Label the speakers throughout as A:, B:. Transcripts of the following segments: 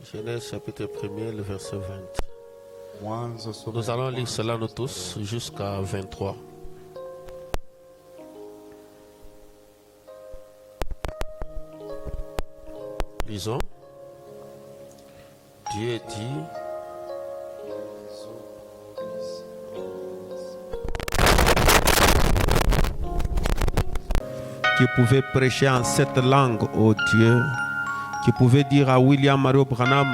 A: Genèse chapitre 1er, le verset 20.
B: Mwanzo somo
A: Nous allons lire cela nous tous jusqu'à 23. Lisons. Dieu dit, qui pouvait prêcher en cette langue au Dieu, qui pouvait dire à William Mario Branham,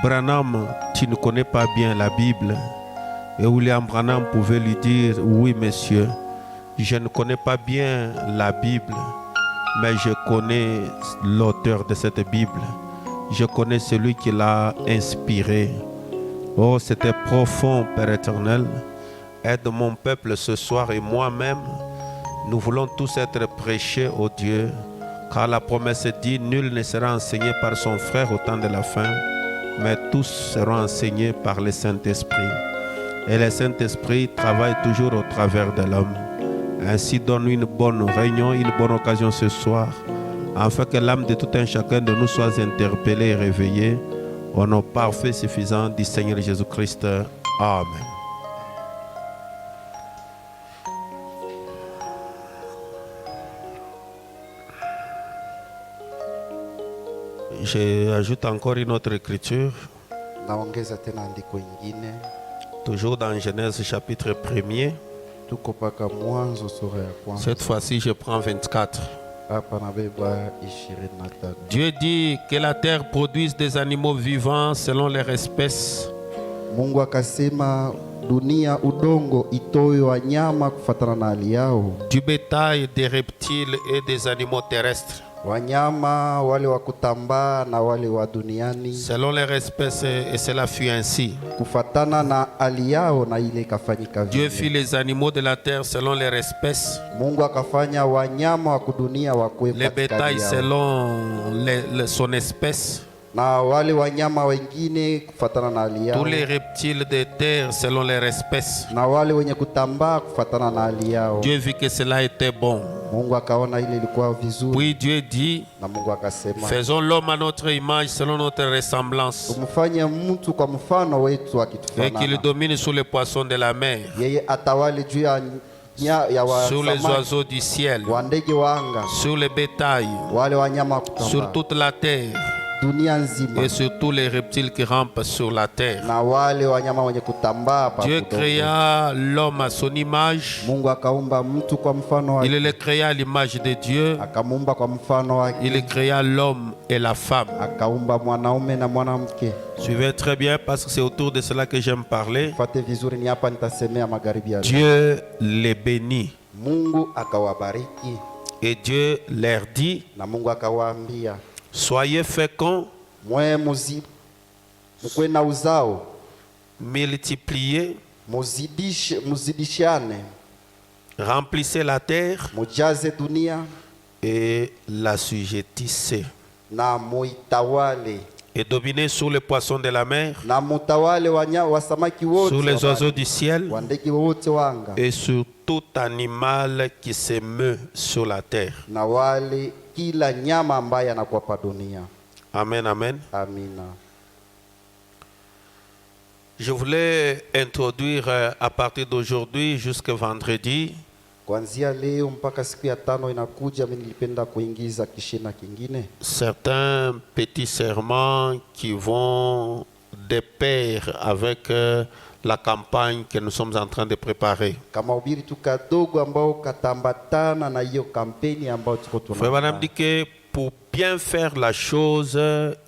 A: Branham, tu ne connais pas bien la Bible. Et William Branham pouvait lui dire, oui monsieur, je ne connais pas bien la Bible, mais je connais l'auteur de cette Bible. Je connais celui qui l'a inspiré. Oh, c'était profond, Père éternel. Aide mon peuple ce soir et moi-même. Nous voulons tous être prêchés au Dieu, car la promesse dit, nul ne sera enseigné par son frère au temps de la fin, mais tous seront enseignés par le Saint-Esprit. Et le Saint-Esprit travaille toujours au travers de l'homme. Ainsi donne une bonne réunion, une bonne occasion ce soir, afin que l'âme de tout un chacun de nous soit interpellée et réveillée au nom parfait suffisant du Seigneur Jésus-Christ. Amen. J'ajoute encore une autre écriture,
B: naongeza tena andiko ingine,
A: toujours dans Genèse chapitre 1er.
B: tuko paka Mwanzo sura ya kwanza.
A: Cette fois-ci, je prends 24.
B: Hapa nabeba 23.
A: Dieu dit que la terre produise des animaux vivants selon leur espèce,
B: Mungu akasema dunia udongo itoe wanyama kufatana na hali yao,
A: du bétail, des reptiles et des animaux terrestres,
B: wanyama wale wa kutambaa na wale wa duniani
A: selon leur espèce, et cela fut ainsi.
B: kufatana na hali yao, na ile ikafanyika
A: Dieu
B: vile.
A: fit les animaux de la terre selon leur espèce,
B: Mungu akafanya wanyama wa kudunia wakwe
A: les
B: katika
A: bétails
B: hali yao,
A: selon son espèce,
B: na wale wanyama wengine kufatana na hali yao,
A: tous les reptiles de terre selon leur espèce.
B: na wale wenye kutambaa kufatana na hali yao.
A: Dieu vit que cela était bon.
B: Mungu akaona ile ilikuwa vizuri,
A: Puis Dieu dit,
B: na Mungu akasema
A: faisons l'homme à notre image selon notre ressemblance,
B: tumfanye mtu kwa mfano wetu
A: et qu'il
B: akitufanana,
A: domine sur les poissons de la mer,
B: yeye atawale juu ya
A: sur les
B: samaki,
A: oiseaux du ciel,
B: wa ndege wa anga,
A: sur les bétails,
B: wale wanyama wa
A: sur
B: kutambaa
A: toute la terre,
B: dunia nzima,
A: et sur tous les reptiles qui rampent sur la terre.
B: na wale wanyama wenye kutambaa pa
A: Dieu
B: udongo.
A: créa l'homme à son image.
B: Mungu akaumba mtu kwa mfano wake,
A: Il le créa à l'image de Dieu.
B: akamuumba kwa mfano wake,
A: Il créa l'homme et la femme.
B: akaumba mwanaume na mwanamke.
A: Suivez très bien parce que c'est autour de cela que j'aime parler.
B: Fuate vizuri, ni hapa nitasemea magharibi ya leo.
A: Dieu les bénit
B: Mungu akawabariki,
A: et Dieu leur dit,
B: na Mungu akawaambia,
A: soyez féconds,
B: mwe mkwe na uzao,
A: multipliez,
B: muzidishane,
A: remplissez la terre
B: mujaze dunia
A: et l'assujettissez,
B: na muitawale,
A: et dominez sur les poissons de la mer,
B: na mutawale wa samaki wote,
A: sur les
B: wa
A: oiseaux
B: bahari,
A: du ciel
B: wa ndege wote wa anga,
A: et sur tout animal qui se meut sur la terre.
B: na wale kila nyama ambaye anakuwa pa dunia.
A: Amen, amen.
B: Amina.
A: Je voulais introduire à partir d'aujourd'hui jusqu'à vendredi
B: Kuanzia leo mpaka siku ya tano inakuja, mimi nilipenda kuingiza kishina kingine,
A: certains petits serments qui vont de pair avec la campagne que nous sommes en train de préparer.
B: kama ubiri tu kadogo ambao katambatana na hiyo kampeni ambayo tuko
A: Frère Branham
B: tunafanya.
A: dit que pour bien faire la chose,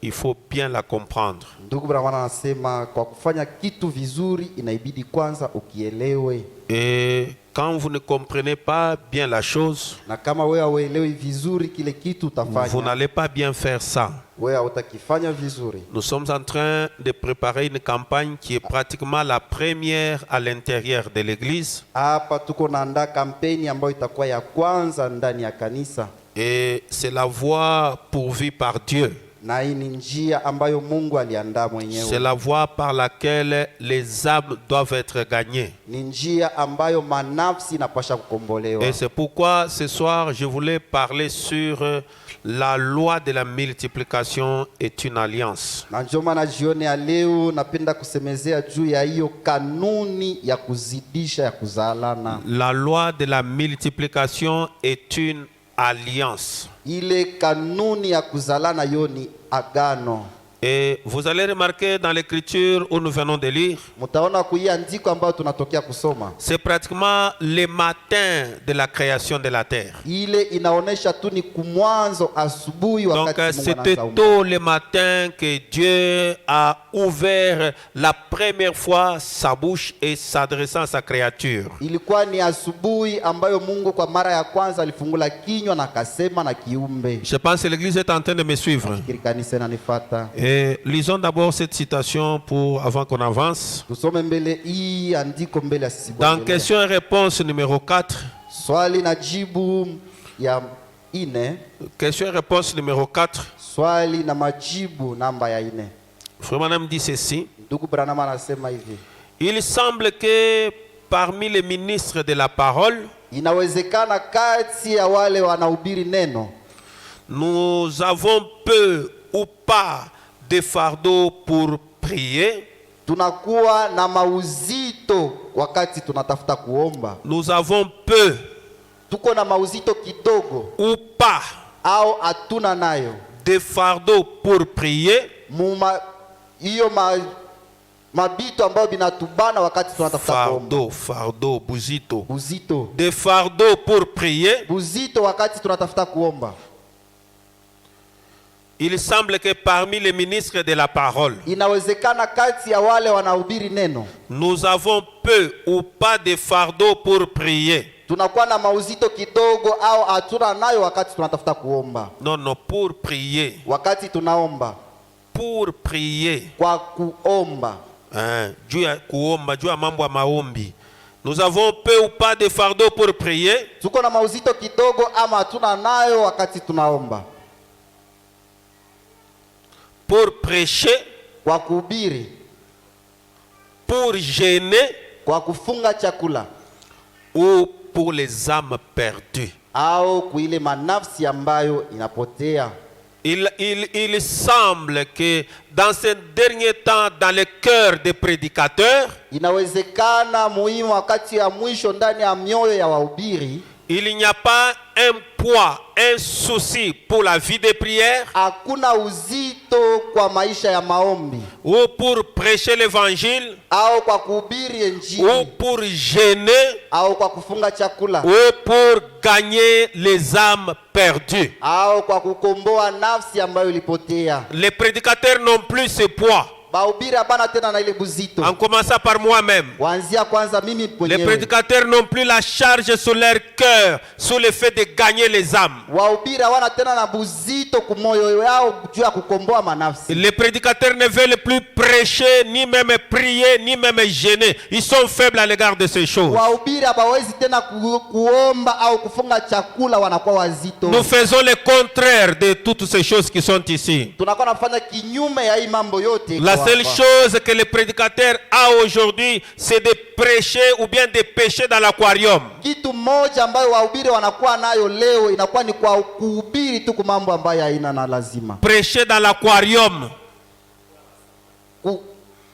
A: il faut bien la comprendre.
B: Ndugu Branham anasema kwa kufanya kitu vizuri inaibidi kwanza ukielewe,
A: Et quand vous ne comprenez pas bien la chose,
B: na kama wewe hauelewi vizuri kile kitu
A: vous
B: utafanya,
A: n'allez pas bien faire ça.
B: wewe hautakifanya vizuri.
A: Nous sommes en train de préparer une campagne qui est pratiquement la première à l'intérieur de l'église.
B: Hapa tuko naandaa kampeni ambayo itakuwa ya kwanza ndani ya kanisa,
A: Et c'est la voie pourvue par Dieu.
B: Na hii ni njia ambayo Mungu aliandaa
A: C'est
B: mwenyewe.
A: la voie par laquelle les âmes doivent être gagnées.
B: Ni njia ambayo manafsi inapasha kukombolewa.
A: Et c'est pourquoi ce soir, je voulais parler sur la loi de la multiplication est une alliance.
B: Na ndio maana jioni ya leo napenda kusemezea juu ya hiyo kanuni ya kuzidisha ya kuzalana.
A: La loi de la multiplication est une alliance.
B: Ile kanuni ya kuzalana yo ni agano.
A: Et vous allez remarquer dans l'écriture où nous venons de lire,
B: Mutaona kuiandiko ambayo tunatokea kusoma.
A: c'est pratiquement le matin de la création de la terre.
B: Ile inaonesha tu ni kumwanzo asubuhi
A: Donc
B: wakati Mungu
A: c'était
B: anaanza.
A: tôt le matin que Dieu a ouvert la première fois sa bouche et s'adressant à sa créature.
B: Ilikuwa ni asubuhi ambayo Mungu kwa mara ya kwanza alifungula kinywa na akasema na kiumbe.
A: Je pense que l'église est en train de me suivre.
B: Fikiri kanisa inanifuata.
A: Et lisons d'abord cette citation avant qu'on avance.
B: Tusome mbele hii andiko mbele ya sisi.
A: Dans question et réponse numéro 4.
B: Swali na jibu ya 4.
A: Question et réponse numéro 4.
B: Swali na majibu namba ya 4.
A: Frère Madame dit ceci.
B: Ndugu Branham anasema hivi.
A: Il semble que parmi les ministres de la parole,
B: Inawezekana kati ya wale wanahubiri neno
A: nous avons peu ou pas de fardeau pour prier.
B: tunakuwa na mauzito wakati tunatafuta kuomba.
A: Nous avons peu
B: Tuko na mauzito kidogo
A: ou pas
B: au hatuna nayo.
A: de fardeau pour prier.
B: Muma hiyo mabito ambayo binatubana wakati tunatafuta kuomba.
A: Fardeau, buzito.
B: Buzito.
A: Des fardeaux pour prier.
B: Buzito wakati tunatafuta kuomba.
A: Il semble que parmi les ministres de la parole,
B: Inawezekana kati ya wale wanahubiri neno
A: nous avons peu ou pas de fardeau pour prier.
B: tunakuwa na mauzito kidogo au hatuna nayo wakati tunatafuta kuomba.
A: Non, non, pour prier.
B: Wakati tunaomba
A: Pour prier.
B: kwa kuomba.
A: Juu ya kuomba, juu ya mambo ya maombi. Nous avons peu ou pas de fardeau pour prier.
B: Tuko na mauzito kidogo ama hatuna nayo wakati tunaomba.
A: Pour prêcher.
B: Kwa kuhubiri.
A: Pour jeûner.
B: Kwa kufunga chakula.
A: Ou pour les âmes perdues.
B: Au kuile manafsi ambayo inapotea.
A: Il semble que dans ces derniers temps, dans le cœur des prédicateurs,
B: Inawezekana muhimu wakati ya mwisho ndani ya mioyo ya wahubiri,
A: il n'y a pas un poids, un souci pour la vie de prière,
B: hakuna uzito kwa maisha ya maombi,
A: ou pour prêcher l'évangile,
B: au kwa kuhubiri
A: ou
B: injili,
A: pour jeûner,
B: au kwa kufunga chakula,
A: ou pour gagner les âmes perdues.
B: au kwa kukomboa nafsi ambayo ilipotea.
A: Les prédicateurs n'ont plus ce poids.
B: Bahubiri hapana tena na ile buzito.
A: En commençant par moi-même.
B: Kuanzia kwanza mimi
A: Les
B: mwenyewe.
A: prédicateurs n'ont plus la charge sur leur cœur, sur le fait de gagner les âmes.
B: Wahubiri hawana tena na buzito kumoyo yao juu ya kukomboa manafsi.
A: Les prédicateurs ne veulent plus prêcher, ni même prier, ni même jeûner. Ils sont faibles à l'égard de ces choses.
B: Wahubiri hawawezi tena kuomba au kufunga chakula, wanakuwa wazito.
A: Nous faisons le contraire de toutes ces choses qui sont ici.
B: Tunakuwa nafanya kinyume ya hii mambo yote.
A: La seule chose que le prédicateur a aujourd'hui, c'est de prêcher ou bien de pêcher dans l'aquarium.
B: Kitu moja ambayo wahubiri wanakuwa nayo leo inakuwa ni kwa kuhubiri tu kwa mambo ambayo haina na lazima.
A: Prêcher dans l'aquarium.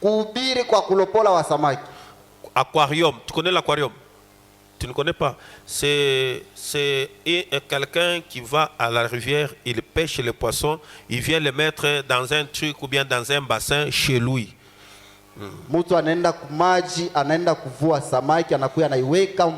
B: Kuhubiri kwa kulopola wa samaki.
A: Aquarium, tu connais l'aquarium? Tu ne connais pas? C'est quelqu'un qui va à la rivière, il pêche les poissons, il vient les mettre dans un truc ou bien dans un bassin chez lui.
B: Mtu anaenda kumaji, anaenda kuvua samaki, anakuya anaiweka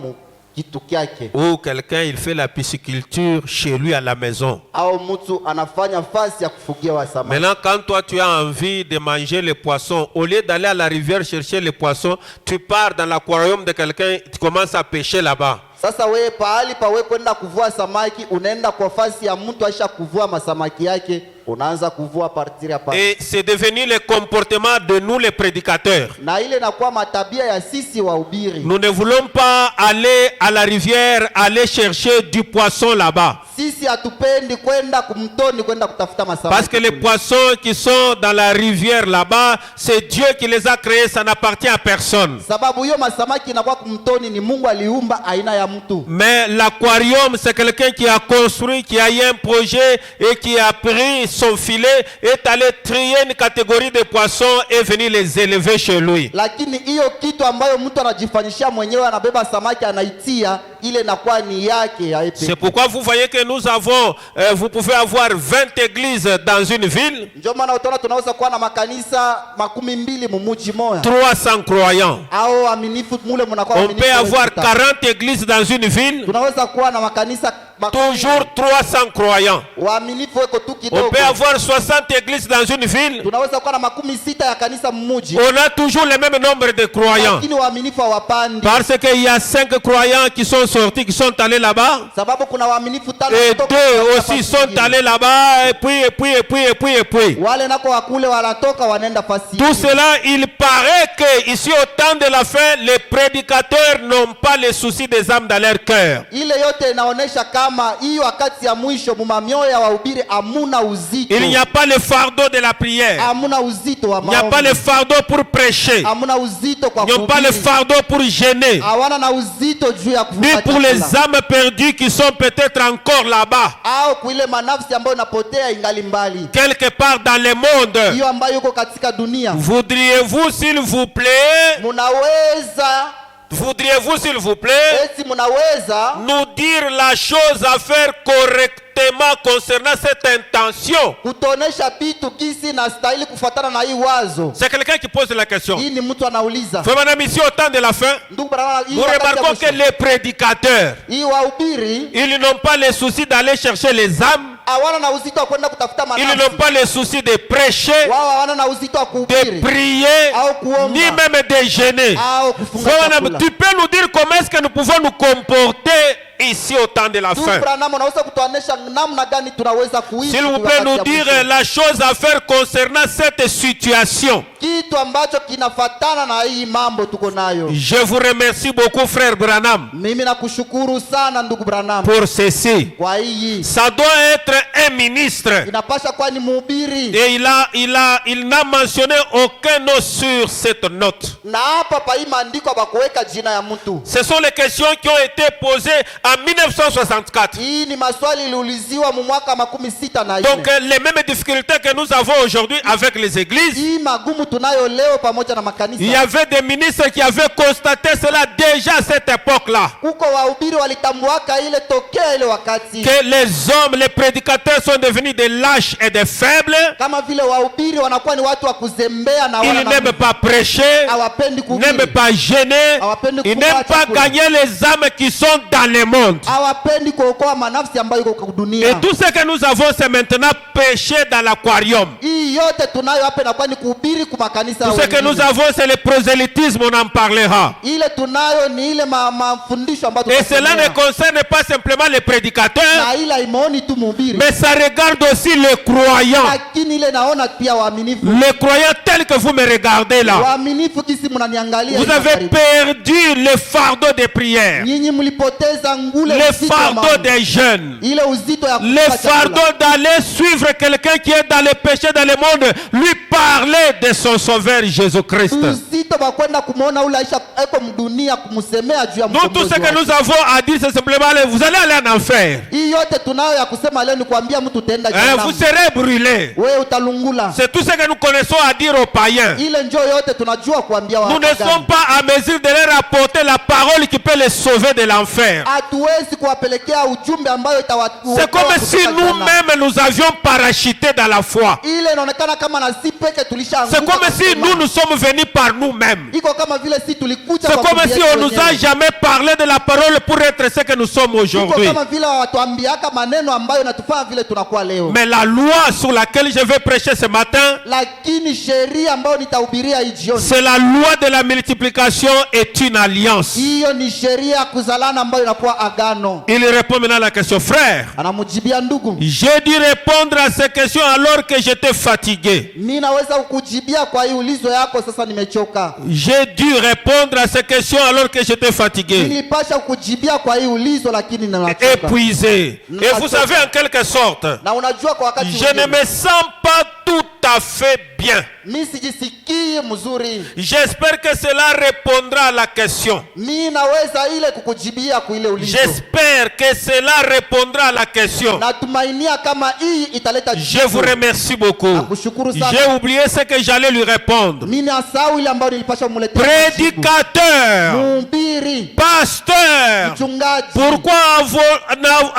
B: kitu kyake.
A: Ou quelqu'un il fait la pisciculture chez lui à la maison.
B: Au mtu anafanya fasi ya kufugia wa samaki.
A: Maintenant quand toi tu as envie de manger les poissons, au lieu d'aller à la rivière chercher les poissons, tu pars dans l'aquarium de quelqu'un, tu commences à pêcher là-bas.
B: Sasa wewe pahali pa wewe kwenda kuvua samaki, unaenda kwa fasi ya mtu aisha kuvua masamaki yake, unaanza kuvua partir ya pale.
A: Et c'est devenu le comportement de nous les prédicateurs.
B: Na ile inakuwa matabia ya sisi wahubiri.
A: Nous ne voulons pas aller à la rivière, aller chercher du poisson là-bas.
B: Sisi hatupendi kwenda kumtoni kwenda kutafuta masamaki.
A: Parce que les poissons qui sont dans la rivière là-bas, c'est Dieu qui les a créés, ça n'appartient à personne.
B: Sababu hiyo masamaki inakuwa kumtoni ni Mungu aliumba aina ya mtu.
A: Mais l'aquarium, c'est quelqu'un qui a construit, qui a eu un projet et qui a pris son filet, est allé trier une catégorie de poissons et venir les élever chez lui.
B: Lakini hiyo kitu ambayo mtu anajifanyishia mwenyewe, anabeba samaki anaitia, ile inakuwa ni yake ya epe.
A: C'est pourquoi vous voyez que nous avons, vous pouvez avoir 20 églises dans une ville.
B: Ndio maana utaona tunaweza kuwa na makanisa 12 mumuji moja.
A: 300 croyants.
B: Au aminifu mule mnakuwa
A: On
B: aminifu.
A: peut avoir 40 églises dans une ville.
B: Tunaweza kuwa na makanisa
A: Toujours 300 croyants.
B: waaminifu weko tu kidogo.
A: On peut avoir 60 églises dans une ville.
B: Tunaweza kuwa na 16 ya kanisa mmuji.
A: On a toujours le même nombre de croyants.
B: Lakini waaminifu hawapandi.
A: Parce qu'il y a 5 croyants qui sont sortis, qui sont allés là-bas.
B: Sababu kuna waaminifu 5
A: Et 2 aussi sont allés là-bas. Et puis.
B: Wale nako wakule wanatoka wanaenda fasi.
A: Tout cela, il paraît que ici au temps de la fin, les prédicateurs n'ont pas les soucis des âmes dans leur cœur.
B: Ile yote inaonesha kama hii wakati ya mwisho mumamioyo ya wahubiri amuna uzito.
A: Il n'y a pas le fardeau de la prière.
B: Amuna uzito wa
A: Il n'y a pas le fardeau pour prêcher.
B: Amuna uzito kwa
A: Ils n'ont pas le fardeau pour gêner.
B: Hawana na uzito juu ya kufuata.
A: Ni pour les âmes perdues qui sont peut-être encore là-bas.
B: Au kuile manafsi ambayo inapotea ingali mbali.
A: Quelque part dans le monde.
B: Hiyo ambayo yuko katika dunia.
A: Voudriez-vous s'il vous plaît? Voudriez-vous s'il vous plaît nous dire la chose à faire correctement concernant cette intention? C'est quelqu'un qui pose la question. Frère madame, ici au temps de la fin, nous remarquons que les prédicateurs, ils n'ont pas le souci d'aller chercher les âmes. Ils n'ont pas le souci de prêcher, de prier, ni même de gêner. Tu peux nous dire comment est-ce que nous pouvons nous comporter ici au temps de la fin? S'il vous plaît, nous dire la chose à faire concernant cette situation. Je vous remercie beaucoup, frère Branham, pour ceci. Ça doit être un ministre. Et il n'a mentionné aucun nom sur cette note. Ce sont les questions qui ont été posées en 1964. Donc les mêmes difficultés que nous avons aujourd'hui avec les églises, il y avait des ministres qui avaient constaté cela déjà à cette époque-là. Que les hommes, les prédicateurs sont devenus des lâches et des faibles. Ils n'aiment pas prêcher, ils n'aiment pas gêner, ils n'aiment pas gagner les âmes qui sont dans le monde. Et tout ce que nous avons, c'est maintenant péché dans l'aquarium. Tout ce que nous avons, c'est le prosélytisme, on en parlera. Et cela ne concerne pas simplement les prédicateurs, mais ça regarde aussi les croyants. Les croyants tels que vous me regardez là. Vous avez perdu le fardeau des prières, le fardeau des jeunes, le fardeau d'aller suivre quelqu'un qui est dans le péché dans le monde, lui parler de son sauveur Jésus-Christ. Nous, tout ce que nous avons à dire, c'est simplement vous allez aller en enfer. Vous serez brûlés. C'est tout ce que nous connaissons à dire aux païens. Nous ne sommes pas à mesure de leur apporter la parole qui peut les sauver de l'enfer. C'est comme si nous-mêmes nous avions parachuté dans la foi. C'est comme si si nous sommes venus par nous-mêmes.
B: iko kama vile si tulikuja
A: C'est
B: kwa
A: comme
B: kujibu
A: si on nous
B: wenyewe.
A: a jamais parlé de la parole pour être ce que nous sommes
B: Iko
A: aujourd'hui.
B: kama vile watuambiaka maneno ambayo natufanya vile tunakuwa leo.
A: Mais la loi sur laquelle je vais prêcher ce matin,
B: Lakini sheria ambayo nitahubiria hii jioni,
A: c'est la loi de la multiplication est une alliance.
B: hiyo ni sheria ya kuzalana ambayo inakuwa agano.
A: Il répond maintenant à la question, frère.
B: Anamjibia ndugu,
A: J'ai dû répondre à ces questions alors que j'étais fatigué.
B: mimi naweza kukujibia kwa hii ulizo yako, sasa nimechoka.
A: J'ai dû répondre à ces questions alors que j'étais fatigué,
B: Nilipasha kukujibia kwa hii ulizo, lakini nimechoka.
A: épuisé. Et vous savez, en quelque sorte,
B: Na unajua kwa wakati
A: je ne me sens pas tout à fait bien.
B: mimi sijisikii mzuri.
A: J'espère que cela répondra à la question.
B: Mimi naweza ile kukujibia kwa ile ulizo.
A: J'espère que cela répondra à la question.
B: Natumainia kama hii italeta
A: Je vous remercie beaucoup.
B: Nakushukuru sana.
A: J'ai oublié ce que j'allais lui répondre.
B: Mimi nasahau ile ambayo nilipasha kumletea.
A: Prédicateur,
B: Mhubiri,
A: pasteur,
B: mchungaji.
A: pourquoi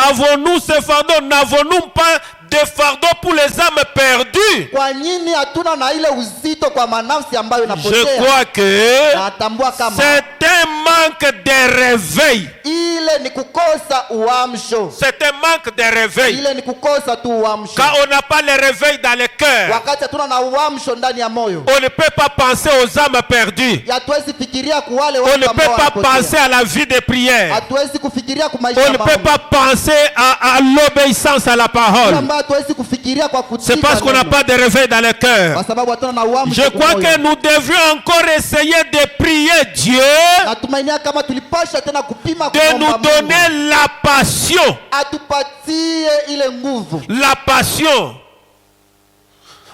A: avons-nous ce fardeau? N'avons-nous pas de fardeau pour les âmes perdues?
B: Kwa nini hatuna na ile uzito kwa manafsi ambayo
A: Je
B: inapotea?
A: crois que
B: Natambua kama
A: c'est un manque de réveil.
B: ile ni kukosa uamsho.
A: C'est un manque de réveil.
B: Ile ni kukosa tu uamsho.
A: Quand on n'a pas le réveil dans le cœur,
B: Wakati hatuna na uamsho ndani ya moyo,
A: on ne peut pas penser aux âmes perdues.
B: hatuwezi fikiria kwa wale
A: On ne
B: watu ambao
A: peut pas
B: wanapotea.
A: penser à la vie de prière.
B: Hatuwezi kufikiria kwa maisha
A: On
B: ya
A: ne peut
B: maombi.
A: pas penser à l'obéissance à la parole.
B: Ambayo hatuwezi kufikiria kwa kutii.
A: C'est parce qu'on n'a pas de réveil dans le cœur.
B: Kwa sababu hatuna na uamsho.
A: Je
B: kwa
A: crois
B: moyo.
A: que nous devrions encore essayer de prier Dieu
B: Natumainia kama tulipasha tena kupima
A: de
B: kuomba
A: nous
B: Mungu.
A: donner la passion.
B: Atupatie ile nguvu.
A: La passion.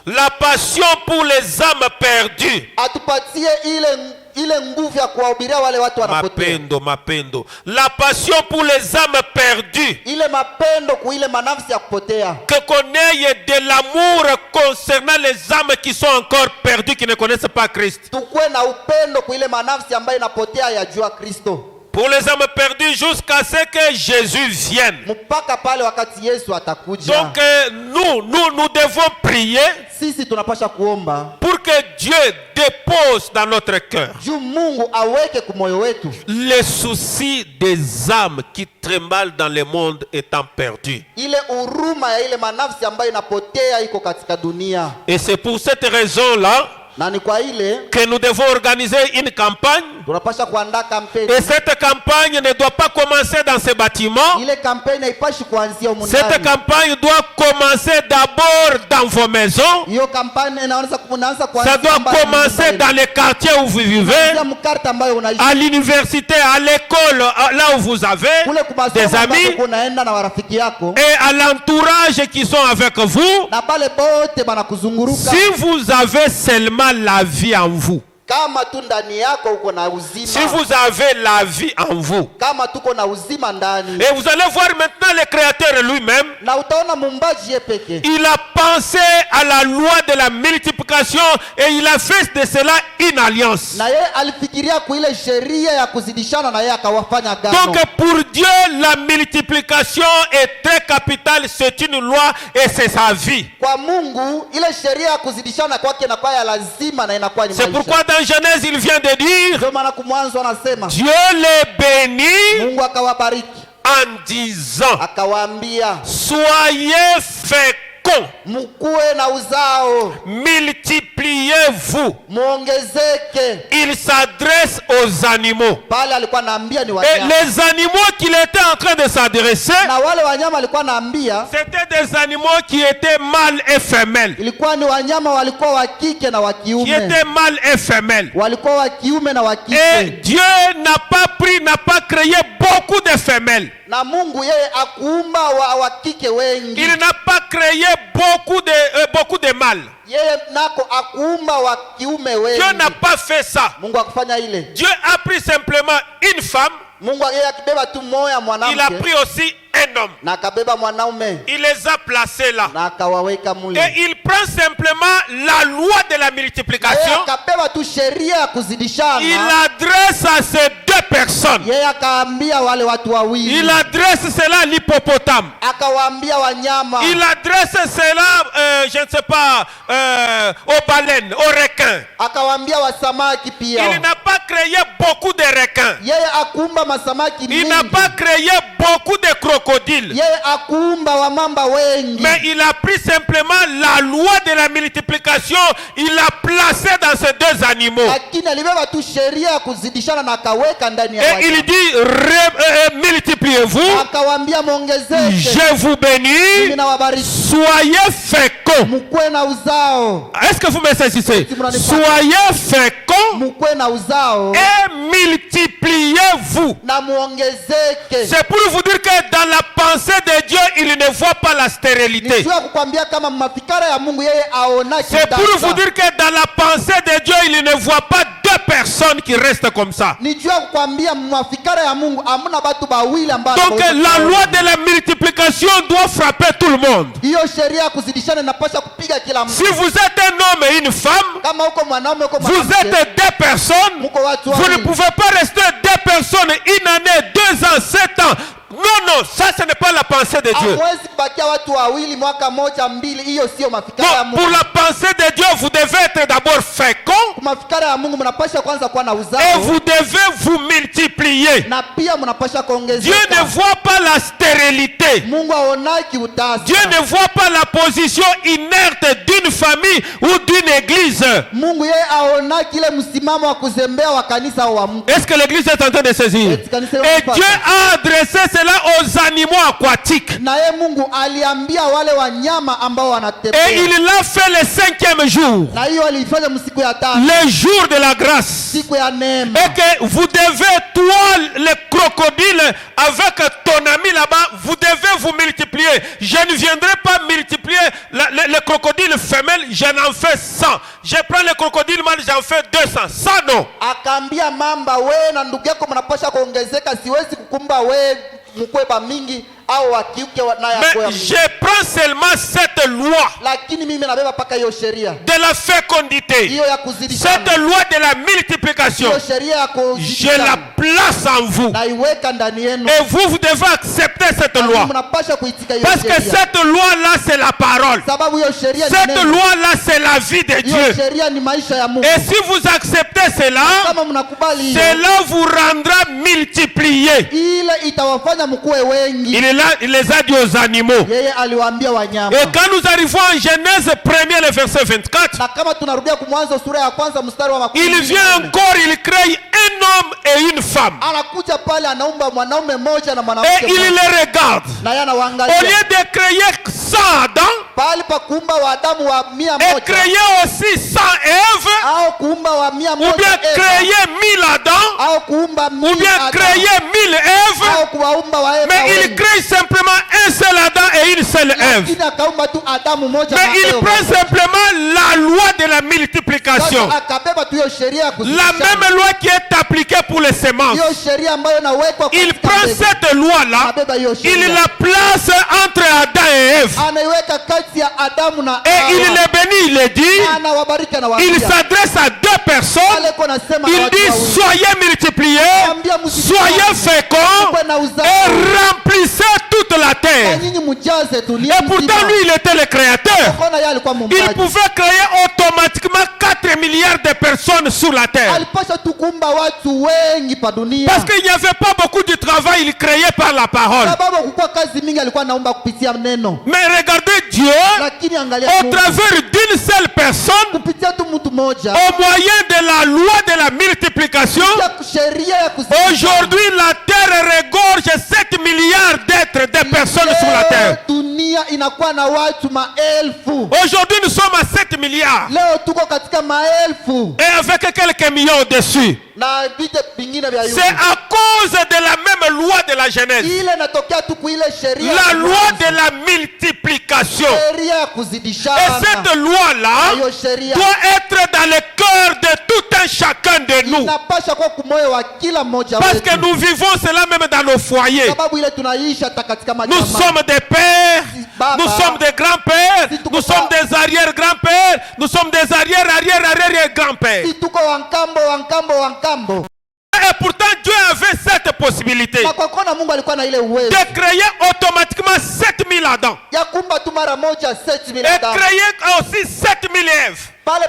A: La passion pour les âmes perdues.
B: Atupatie ile nguvu ya kuwahubiria wale watu wanapotea.
A: Mapendo. La passion pour les âmes perdues.
B: Ile mapendo kwa ile manafsi ya kupotea.
A: Que qu'on ait de l'amour concernant les âmes qui sont encore perdues, qui ne connaissent pas Christ.
B: Tukue na upendo kwa ile manafsi ambayo inapotea ya jua Kristo.
A: Pour les âmes perdues jusqu'à ce que Jésus vienne.
B: Mpaka pale wakati Yesu atakuja.
A: Donc nous devons prier
B: Sisi tunapasha kuomba
A: pour que Dieu dépose dans notre cœur
B: juu Mungu aweke kwa moyo wetu
A: les soucis des âmes qui tremblent dans le monde étant perdues.
B: ile huruma ya ile manafsi ambayo inapotea iko katika dunia.
A: Et c'est pour cette raison-là
B: Na ni kwa ile
A: que nous devons organiser une campagne.
B: tunapasha kuandaa kampeni.
A: Et cette campagne ne doit pas commencer dans ce bâtiment.
B: Ile kampeni haipashi kuanzia humu
A: Cette
B: ndani.
A: campagne doit commencer d'abord dans vos maisons.
B: Hiyo kampeni inaanza
A: Ça
B: kuanzia
A: doit commencer dans les quartiers où vous vivez,
B: mkarta ambayo unaishi.
A: à l'université, à l'école, là où vous avez
B: Kule kwa
A: des
B: masomo
A: amis,
B: ambako unaenda na warafiki yako
A: et à l'entourage qui sont avec vous.
B: na pale bote banakuzunguruka.
A: Si vous avez seulement la vie en vous,
B: Kama tu ndani yako uko na uzima.
A: si vous avez la vie en vous,
B: Kama tuko na uzima ndani.
A: et vous allez voir maintenant le Créateur lui-même,
B: Na utaona muumbaji yeye peke.
A: il a pensé à la loi de la multiplication et il a fait de cela une alliance.
B: Na yeye alifikiria kwa ile sheria ya kuzidishana na yeye akawafanya agano.
A: Donc pour Dieu, la multiplication est très capitale, c'est une loi et c'est sa vie.
B: Kwa Mungu ile sheria ya kuzidishana kwake inakuwa ya lazima na inakuwa ni maisha.
A: C'est pourquoi dans Genèse, il vient de dire,
B: Ndio maana kumwanzo anasema
A: Dieu les bénit
B: Mungu akawabariki
A: en disant,
B: akawaambia
A: soyez féconds,
B: mkuwe na uzao
A: multipliez-vous.
B: muongezeke.
A: Il s'adresse aux animaux.
B: Pale alikuwa anaambia ni
A: Et
B: wanyama.
A: les animaux qu'il était en train de s'adresser,
B: Na wale wanyama alikuwa anaambia
A: c'était des animaux qui étaient mâles et femelles.
B: ilikuwa ni wanyama walikuwa wa kike na wa
A: Qui
B: kiume.
A: étaient mâles et femelles.
B: Walikuwa wa kiume na wa
A: Et
B: kike.
A: Dieu n'a pas créé beaucoup de femelles.
B: Na Mungu yeye akuumba wa kike wengi.
A: Il n'a pas créé beaucoup de mâles.
B: Yeye nako akuumba wa kiume wengi.
A: Dieu n'a pas fait ça.
B: Mungu akufanya ile.
A: Dieu a pris simplement une femme.
B: Mungu yeye akibeba tu moya mwanamke.
A: Il a pris aussi un homme.
B: Na akabeba mwanaume.
A: Il les a placés là.
B: Na akawaweka mule.
A: Et il prend simplement la loi de la multiplication.
B: Akabeba tu sheria ya kuzidishana.
A: Il adresse à ces deux personnes.
B: Yeye akaambia wale watu wawili.
A: Il adresse cela à l'hippopotame.
B: Akawaambia wanyama.
A: Il adresse cela, je ne sais pas, aux baleines, aux requins.
B: Akawaambia wasamaki pia.
A: Il n'a pas créé beaucoup de requins.
B: Yeye akumba masamaki mingi.
A: Il n'a pas créé beaucoup de crocodiles.
B: Yeye akumba wamamba wengi.
A: Mais il a pris simplement la loi de la multiplication. Il l'a placé dans ces deux animaux.
B: Lakini alibeba tu sheria ya kuzidishana na akaweka ndani ya
A: Et il dit, multipliez-vous.
B: Akawaambia muongezeke.
A: Je vous bénis.
B: Mimi nawabariki.
A: Soyez féconds.
B: Mukwe na uzao.
A: Est-ce que vous me saisissez? Soyez féconds.
B: Mukwe na uzao.
A: Et multipliez-vous.
B: Na muongezeke.
A: C'est pour vous dire que dans la pensée de Dieu, il ne voit pas la stérilité.
B: Nijua kukwambia kama mafikara ya Mungu yeye aona
A: C'est pour vous dire que dans la pensée de Dieu, il ne voit pas deux personnes qui restent comme ça.
B: Nijua kukwambia mafikara ya Mungu amuna batu bawili ambao.
A: Donc la loi de la multiplication doit frapper tout le monde.
B: Hiyo sheria ya kuzidishana inapaswa kupiga kila mtu.
A: Si vous êtes un homme et une femme,
B: Kama uko mwanaume uko
A: vous
B: mwanamke,
A: êtes deux personnes.
B: muko watu
A: Vous ne
B: wawili.
A: pouvez pas rester deux personnes, une année, 2 ans, 7 ans. Non, ça ce n'est pas la pensée de Dieu.
B: Hamwezi kubakia watu wawili mwaka moja mbili, hiyo sio mafikara ya
A: Non,
B: Mungu.
A: pour la pensée de Dieu, vous devez être d'abord fécond.
B: Kwa mafikara ya Mungu mnapaswa kwanza kuwa na
A: Et
B: uzao
A: vous devez vous multiplier.
B: na pia mnapaswa
A: Dieu
B: kuongezeka.
A: ne voit pas la stérilité.
B: Mungu aonaki utasa.
A: Dieu ne voit pas la position inerte d'une famille ou d'une église.
B: Mungu yeye aonaki ile msimamo wa kuzembea wa kanisa au wa mtu.
A: Est-ce que l'église est en train de saisir? Et Dieu a adressé cela aux animaux aquatiques.
B: Na yeye Mungu aliambia wale wanyama ambao wanatembea.
A: Et il l'a fait le 5e jour.
B: Na hiyo alifanya msiku ya tatu.
A: Le jour de la grâce.
B: Siku ya neema.
A: Et que vous devez, toi, le crocodile, avec ton ami là-bas, vous devez vous multiplier. Je ne viendrai pas multiplier le crocodile femelle, je n'en fais 100. Je prends le crocodile mâle, j'en fais 200. Ça non.
B: Akaambia mamba, we na ndugu yako mnapasha kuongezeka, siwezi kukumba we mkweba mingi au wakiuke na ya kwa.
A: Mais je prends seulement cette loi.
B: Lakini mimi nabeba paka hiyo sheria.
A: De la fécondité.
B: Hiyo ya kuzidishana.
A: Cette loi de la multiplication.
B: Hiyo sheria ya kuzidishana.
A: Je la place en vous.
B: Na iweka ndani yenu.
A: Et vous devez accepter cette loi.
B: Mnapasha kuitika hiyo
A: sheria. Parce que cette loi-là, c'est la parole.
B: Sababu hiyo sheria ni
A: cette loi-là, c'est la vie de Dieu.
B: Hiyo sheria ni maisha ya Mungu.
A: Et si vous acceptez cela,
B: kama mnakubali hiyo,
A: cela vous rendra multiplié.
B: Ile itawafanya mkuwe wengi.
A: Il les a dit aux animaux.
B: Yeye aliwaambia wanyama.
A: Et quand nous arrivons en Genèse 1er, le verset 24,
B: na kama tunarudia kumwanzo sura ya kwanza mstari wa 10,
A: il vient encore, il crée un homme et une femme.
B: Anakuja pale anaumba mwanaume mmoja na mwanamke
A: mmoja. Et il les regarde.
B: Na yana waangalia.
A: Au lieu de créer 100 Adam,
B: pale pa kuumba wa Adamu wa 100
A: et créer aussi 100 Ève,
B: au kuumba wa 100
A: ou bien créer 1000 Adam,
B: au kuumba 1000
A: ou bien créer 1000 Ève,
B: au kuwaumba wa Eva.
A: Mais il crée simplement un seul Adam et une seule Ève. Mais il prend simplement la loi de la multiplication. La même loi qui est appliquée pour les semences. Il prend cette loi-là, il la place entre Adam et Ève. Et il les bénit, il les dit. Il s'adresse à deux personnes. Il dit soyez multipliés, soyez féconds et remplissez toute la terre. Et pourtant lui il était le créateur. Il pouvait créer automatiquement 4 milliards de personnes sur la terre. Parce qu'il n'y avait pas beaucoup de travail, il créait par la parole. Mais regardez Dieu, au travers d'une seule personne, au moyen de la loi de la multiplication, aujourd'hui la terre regorge 7 milliards d'êtres, de personnes sur la terre. Aujourd'hui nous sommes à 7 milliards. Et avec quelques millions au-dessus. C'est à cause de la même loi de la Genèse. La loi de la multiplication. Et cette loi-là doit être dans le cœur de tout un chacun de nous. Parce que nous vivons cela même dans nos foyers. Nous sommes des pères, nous sommes des grands-pères, nous sommes des arrière-grands-pères, nous sommes des arrière-arrière-arrière-grands-pères. Et pourtant Dieu avait cette possibilité
B: na kwa kuona Mungu alikuwa na ile uwezo
A: de créer automatiquement 7000 Adam.
B: ya kumba tu mara moja 7000
A: Et
B: Adamu.
A: créer aussi 7000 Ève.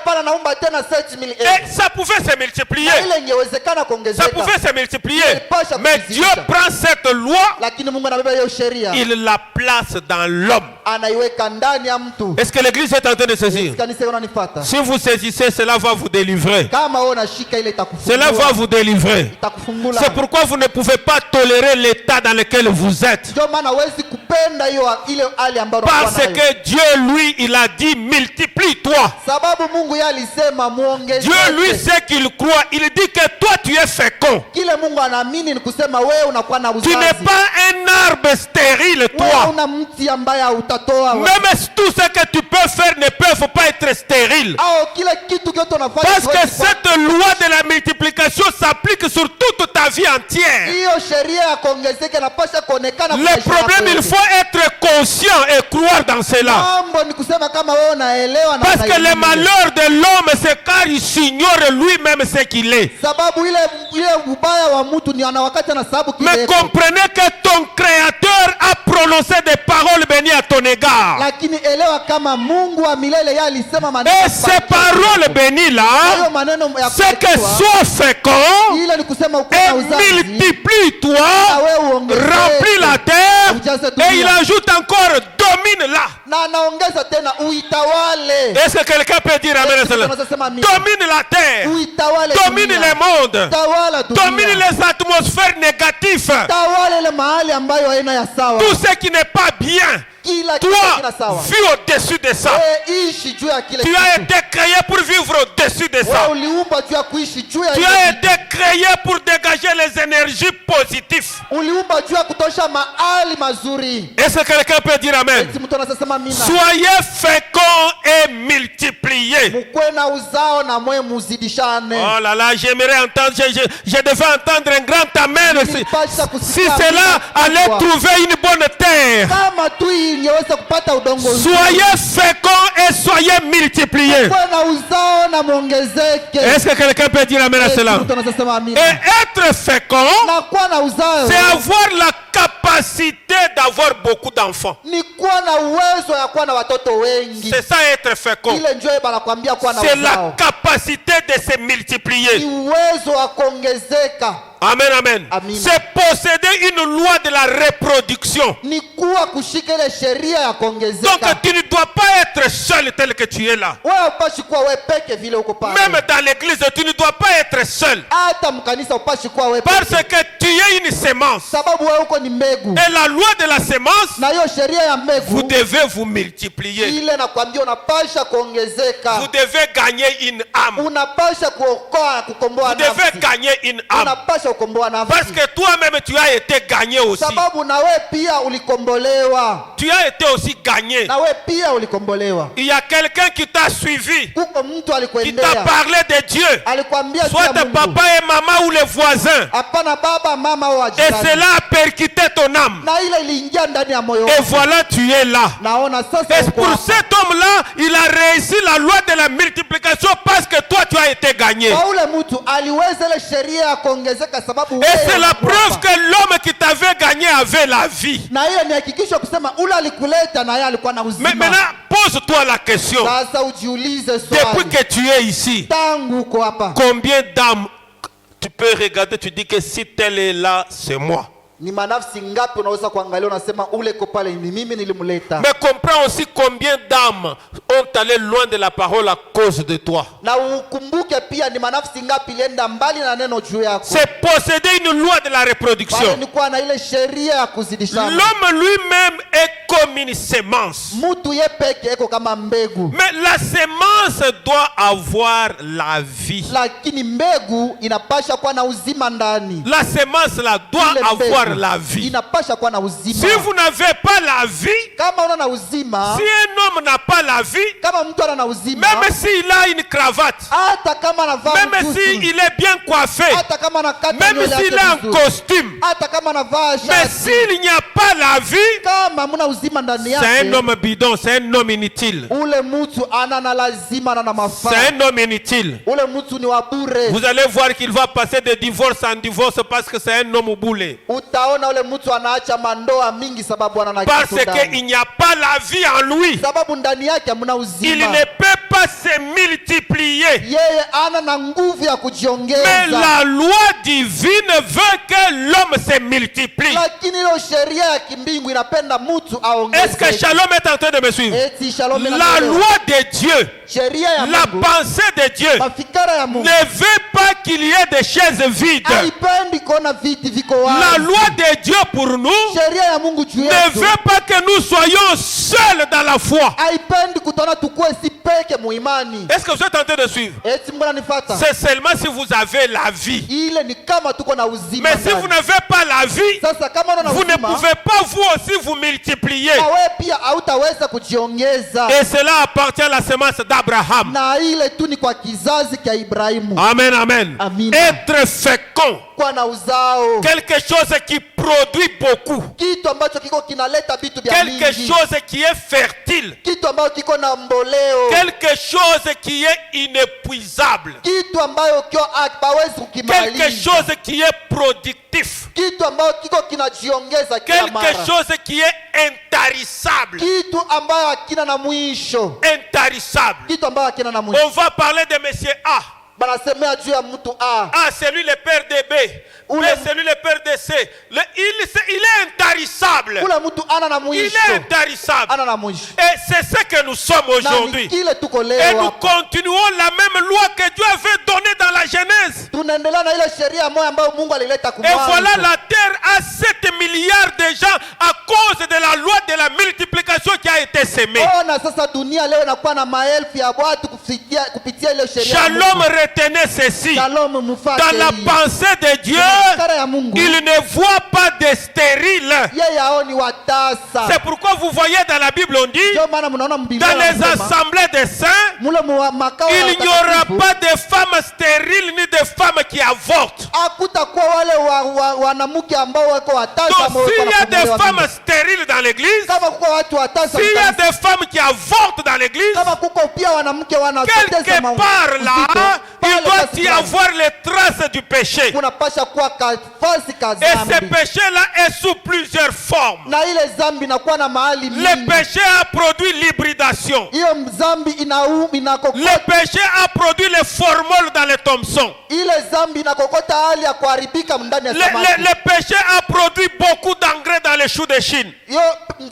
B: Pale naumba tena 7000
A: Et ça pouvait se multiplier.
B: ile ingewezekana
A: Ça
B: kuongezeka.
A: pouvait se multiplier.
B: Ilipasha
A: Mais
B: kuzidisha.
A: Dieu prend cette loi,
B: Lakini Mungu anabeba hiyo sheria,
A: il la place dans l'homme.
B: anaiweka ndani ya mtu.
A: Est-ce que l'église est en train de saisir?
B: Kanisa unanifuata?
A: Si vous saisissez, cela va vous délivrer.
B: Kama wewe unashika ile
A: Cela va
B: itakufungua.
A: vous délivrer.
B: Itakufungula.
A: C'est pourquoi vous ne pouvez pas tolérer l'état dans lequel vous êtes.
B: Ndio maana huwezi kupenda hiyo ile hali ambayo
A: Parce
B: unakuwa nayo.
A: que Dieu, lui, il a dit multiplie-toi.
B: Sababu Mungu yeye alisema muongezeke.
A: Dieu, lui, sait qu'il croit. Il dit que toi, tu es fécond.
B: Kile Mungu anaamini ni kusema wewe unakuwa na
A: Tu
B: uzazi.
A: n'es pas un arbre stérile,
B: Wewe
A: toi.
B: una mti ambaye utatoa.
A: Même tout ce que tu peux faire ne peut pas être stérile.
B: Au kile kitu kyote unafanya.
A: Parce que
B: siwezi
A: cette loi de la multiplication s'applique sur toute ta vie entière.
B: hiyo sheria ya kuongezeka inapaswa kuonekana.
A: Le problème, il faut être conscient et croire dans cela.
B: Mambo ni kusema kama wewe unaelewa na
A: Parce que le
B: unaamini.
A: malheur de l'homme, c'est car il s'ignore lui-même ce qu'il est.
B: Sababu ile ubaya wa mtu ni ana wakati na sababu kile.
A: Mais comprenez que ton créateur a prononcé des paroles bénies à ton égard.
B: Lakini elewa kama Mungu wa milele yeye alisema maneno.
A: Et ces paroles bénies là,
B: Hayo maneno ya
A: c'est que
B: kubarikiwa,
A: sois fécond
B: ile ni kusema uko
A: et
B: na uzazi.
A: multiplie-toi,
B: Na wewe uongezeke.
A: remplis la terre.
B: Ujaze
A: Et il
B: dunia.
A: ajoute encore, domine-la.
B: Na anaongeza tena uitawale.
A: Est-ce que quelqu'un peut dire amen à cela?
B: Tunasema amina.
A: Domine la terre.
B: Uitawale
A: Domine
B: dunia.
A: le monde.
B: Tawala dunia.
A: Domine les atmosphères négatives.
B: Tawala ile mahali ambayo haina ya sawa.
A: Tout ce qui n'est pas bien.
B: Kila kitu kina
A: Toi,
B: sawa.
A: vis au-dessus de ça.
B: Wewe ishi juu ya kile
A: Tu as
B: kitu.
A: été créé pour vivre au-dessus de ça.
B: Wewe uliumbwa juu ya kuishi juu ya
A: Tu
B: ile
A: as
B: kitu.
A: été créé pour dégager les énergies positives.
B: Uliumbwa juu ya kutosha mahali mazuri.
A: Est-ce que quelqu'un peut dire amen?
B: Eti mtu anasema amina.
A: Soyez féconds et multipliez.
B: Mukwe na uzao na mwe muzidishane.
A: Oh là là, j'aimerais entendre, je devais entendre un grand amen.
B: Nilipasha
A: Si
B: kusikia
A: cela
B: amina
A: allait
B: kubwa.
A: trouver une bonne terre.
B: Kama tu ingeweza kupata udongo nzuri.
A: Soyez féconds et soyez multipliés.
B: Mukwe na uzao na muongezeke.
A: Est-ce que quelqu'un peut dire amen à
B: Eti
A: cela?
B: mtu anasema amina.
A: Et être fécond,
B: Na kuwa na uzao
A: c'est avoir la capacité d'avoir beaucoup d'enfants.
B: ni kuwa na uwezo ya kuwa na watoto wengi.
A: C'est ça être fécond.
B: Ile njoo banakwambia kuwa na
A: C'est la
B: uzao.
A: capacité de se
B: Ni
A: multiplier.
B: uwezo wa kuongezeka.
A: Amen, amen.
B: Amina.
A: C'est posséder une loi de la reproduction.
B: Ni kuwa kushika ile sheria ya
A: Donc
B: kuongezeka.
A: tu ne dois pas être seul tel que tu es là.
B: Wewe upashi kuwa wewe peke vile uko pale.
A: Même dans l'église, tu ne dois pas être seul.
B: Hata mkanisa upashi kuwa wewe
A: Parce
B: peke.
A: que tu es une sémence.
B: Sababu wewe uko ni mbegu.
A: Et la loi de la sémence,
B: Na hiyo sheria ya
A: vous
B: mbegu
A: devez vous multiplier.
B: ile nakwambia unapasha kuongezeka.
A: Vous devez gagner une âme.
B: Unapasha kuokoa kukomboa
A: Vous devez
B: nafsi.
A: gagner une âme.
B: Unapasha kukomboa nafsi.
A: Parce que toi-même, tu as été gagné aussi.
B: Sababu na wewe pia ulikombolewa.
A: Tu as été aussi gagné.
B: Na wewe pia ulikombolewa.
A: Il y a quelqu'un qui t'a suivi,
B: Kuko mtu
A: qui t'a
B: alikuendea.
A: parlé de Dieu.
B: Alikwambia
A: Soit
B: juu ya Mungu.
A: papa et maman ou les voisins.
B: Hapana baba mama wa
A: Et
B: jirani.
A: cela a percuté ton âme.
B: Na ile iliingia ndani ya moyo
A: Et
B: wako.
A: voilà, tu es là.
B: Naona sasa
A: Et
B: uko
A: pour
B: hapa.
A: cet homme-là, il a réussi la loi de la multiplication parce que toi, tu as été gagné.
B: Kwa ule mtu aliweza ile sheria ya kuongezeka sababu
A: Et
B: wewe
A: c'est la
B: ulikuwa
A: preuve
B: hapa.
A: que l'homme qui t'avait gagné avait la vie.
B: Na hiyo ni hakikisho kusema ule alikuleta na yeye alikuwa na
A: Mais
B: uzima.
A: maintenant, pose-toi la question.
B: Sasa ujiulize
A: Depuis
B: swali.
A: que tu es ici,
B: Tangu uko hapa.
A: combien d'âmes tu peux regarder, tu dis que si tel est là, c'est moi.
B: Ni manafsi ngapi unaweza kuangalia unasema ule ko pale ni mimi nilimleta.
A: Mais comprends aussi combien d'âmes ont allé loin de la parole à cause de toi.
B: Na ukumbuke pia ni manafsi ngapi ilienda mbali na neno juu yako.
A: C'est posséder une loi de la
B: Bali
A: reproduction.
B: ni kuwa na ile sheria ya kuzidishana.
A: L'homme lui-même est comme une sémence.
B: Mtu ye peke eko kama mbegu.
A: Mais la sémence doit avoir la vie.
B: Lakini mbegu inapasha kuwa na uzima ndani.
A: La sémence là doit
B: Ile mbegu
A: avoir la vie.
B: inapasha kuwa na uzima.
A: Si vous n'avez pas la vie,
B: Kama una na uzima,
A: si un homme n'a pas la vie,
B: kama mtu ana na uzima,
A: même s'il a une cravate,
B: hata kama anavaa
A: même
B: mjusi,
A: s'il est bien coiffé,
B: hata kama anakata
A: même
B: nywele
A: s'il
B: yake
A: est en
B: vizuri,
A: costume,
B: hata kama anavaa
A: mais
B: shati,
A: s'il n'y a pas la vie,
B: kama muna uzima uzima ndani
A: c'est un
B: yake,
A: homme bidon, c'est un homme inutile.
B: ule mtu ana na lazima na mafaa,
A: C'est un homme inutile.
B: ule mtu ni wa bure.
A: Vous allez voir qu'il va passer de divorce en divorce parce que c'est un homme boulé.
B: Utaona ule mtu anaacha mandoa mingi sababu ana na
A: Parce
B: kitu ndani.
A: qu'il n'y a pas la vie en lui.
B: Sababu ndani yake hamna
A: Il
B: uzima.
A: ne peut pas se multiplier.
B: Yeye ana na nguvu ya
A: Mais
B: kujiongeza.
A: la loi divine veut que l'homme se multiplie.
B: Lakini ile sheria ya kimbingu inapenda mtu
A: Est-ce que
B: aongezeke.
A: Shalom est en train de me suivre?
B: Eti Shalom
A: La
B: inanielewa.
A: loi de Dieu,
B: Sheria ya
A: la
B: Mungu,
A: pensée de Dieu
B: mafikara ya Mungu
A: ne veut pas qu'il y ait des chaises vides.
B: haipendi kuona viti viko
A: La
B: wazi.
A: loi de Dieu pour nous
B: Sheria ya Mungu juu
A: ne
B: yetu
A: veut pas que nous soyons seuls dans la foi.
B: haipendi kutona tukue si peke muimani.
A: Est-ce que vous êtes en train de suivre?
B: Eti Mungu ananifuata.
A: C'est seulement si vous avez la vie.
B: Ile ni kama tuko na uzima.
A: Mais si
B: ndani.
A: vous n'avez pas la vie,
B: Sasa kama una
A: vous ne
B: uzima,
A: pouvez pas vous aussi vous multiplier.
B: na wewe pia hautaweza kujiongeza.
A: Et cela appartient à la semence d'Abraham.
B: Na ile tu ni kwa kizazi cha Ibrahimu.
A: Amen, amen.
B: Amen.
A: Être fécond,
B: Kwa na uzao.
A: quelque chose qui produit beaucoup,
B: Kitu ambacho kiko kinaleta vitu vya
A: quelque
B: mingi.
A: chose qui est fertile,
B: Kitu ambacho kiko na mboleo.
A: quelque chose qui est inépuisable,
B: Kitu ambayo kio hawezi
A: quelque
B: kukimaliza.
A: chose qui est productif,
B: Kitu ambayo kiko kinajiongeza kila
A: quelque
B: mara.
A: chose qui est intarissable.
B: Kitu ambayo hakina na mwisho.
A: Intarissable.
B: Kitu ambayo hakina na mwisho.
A: On va parler de monsieur A.
B: Banasemea juu ya mtu A.
A: A, c'est lui le père de B. B, c'est lui le père de C. Il est intarissable.
B: Ule mtu ana na
A: Il
B: mwisho.
A: est intarissable.
B: Ana na mwisho.
A: Et c'est ce que nous sommes
B: Na ni
A: aujourd'hui.
B: kile tuko
A: Et
B: leo.
A: nous continuons la même loi que Dieu avait donnée dans la Genèse.
B: Tunaendelea na ile sheria moja ambayo Mungu alileta
A: Et
B: kumwanzo.
A: voilà, la terre a 7 milliards de gens à cause de la loi de la multiplication qui a été sémée.
B: Ona sasa dunia leo inakuwa na maelfu ya watu kupitia ile sheria. ya
A: Shalom,
B: Mungu.
A: retenez ceci.
B: Shalom mufate.
A: Dans la
B: hii.
A: pensée de Dieu,
B: Kara ya Mungu.
A: il ne voit pas de stérile.
B: Yeye haoni watasa.
A: C'est pourquoi vous voyez dans la Bible, on dit,
B: Ndio maana mnaona Biblia
A: dans les
B: inasema,
A: assemblées des saints,
B: mule makao ya
A: il n'y aura
B: watakatifu,
A: pas de femmes stériles ni de femmes qui avortent.
B: hakutakuwa wale wanamke ambao wako watasa
A: Donc
B: ambao wako
A: s'il y a des
B: wanafunguliwa
A: femmes
B: mimba.
A: stériles dans l'église,
B: Kama kuko watu watasa
A: s'il y a
B: mkanisa,
A: des femmes qui avortent dans l'église,
B: kama kuko pia wanamke wanapoteza
A: quelque part là, il doit y avoir les traces du péché.
B: kunapasha kuwa nafasi ka
A: Et ce
B: dhambi.
A: péché-là est sous plusieurs formes.
B: Na ile dhambi inakuwa na mahali
A: Le
B: mingi.
A: péché a produit l'hybridation.
B: Hiyo dhambi
A: Le
B: inakokota,
A: péché a produit les formoles dans les Thomson.
B: ile dhambi inakokota hali ya kuharibika ndani ya samaki.
A: Le péché a produit beaucoup d'engrais dans les choux de Chine.
B: Hiyo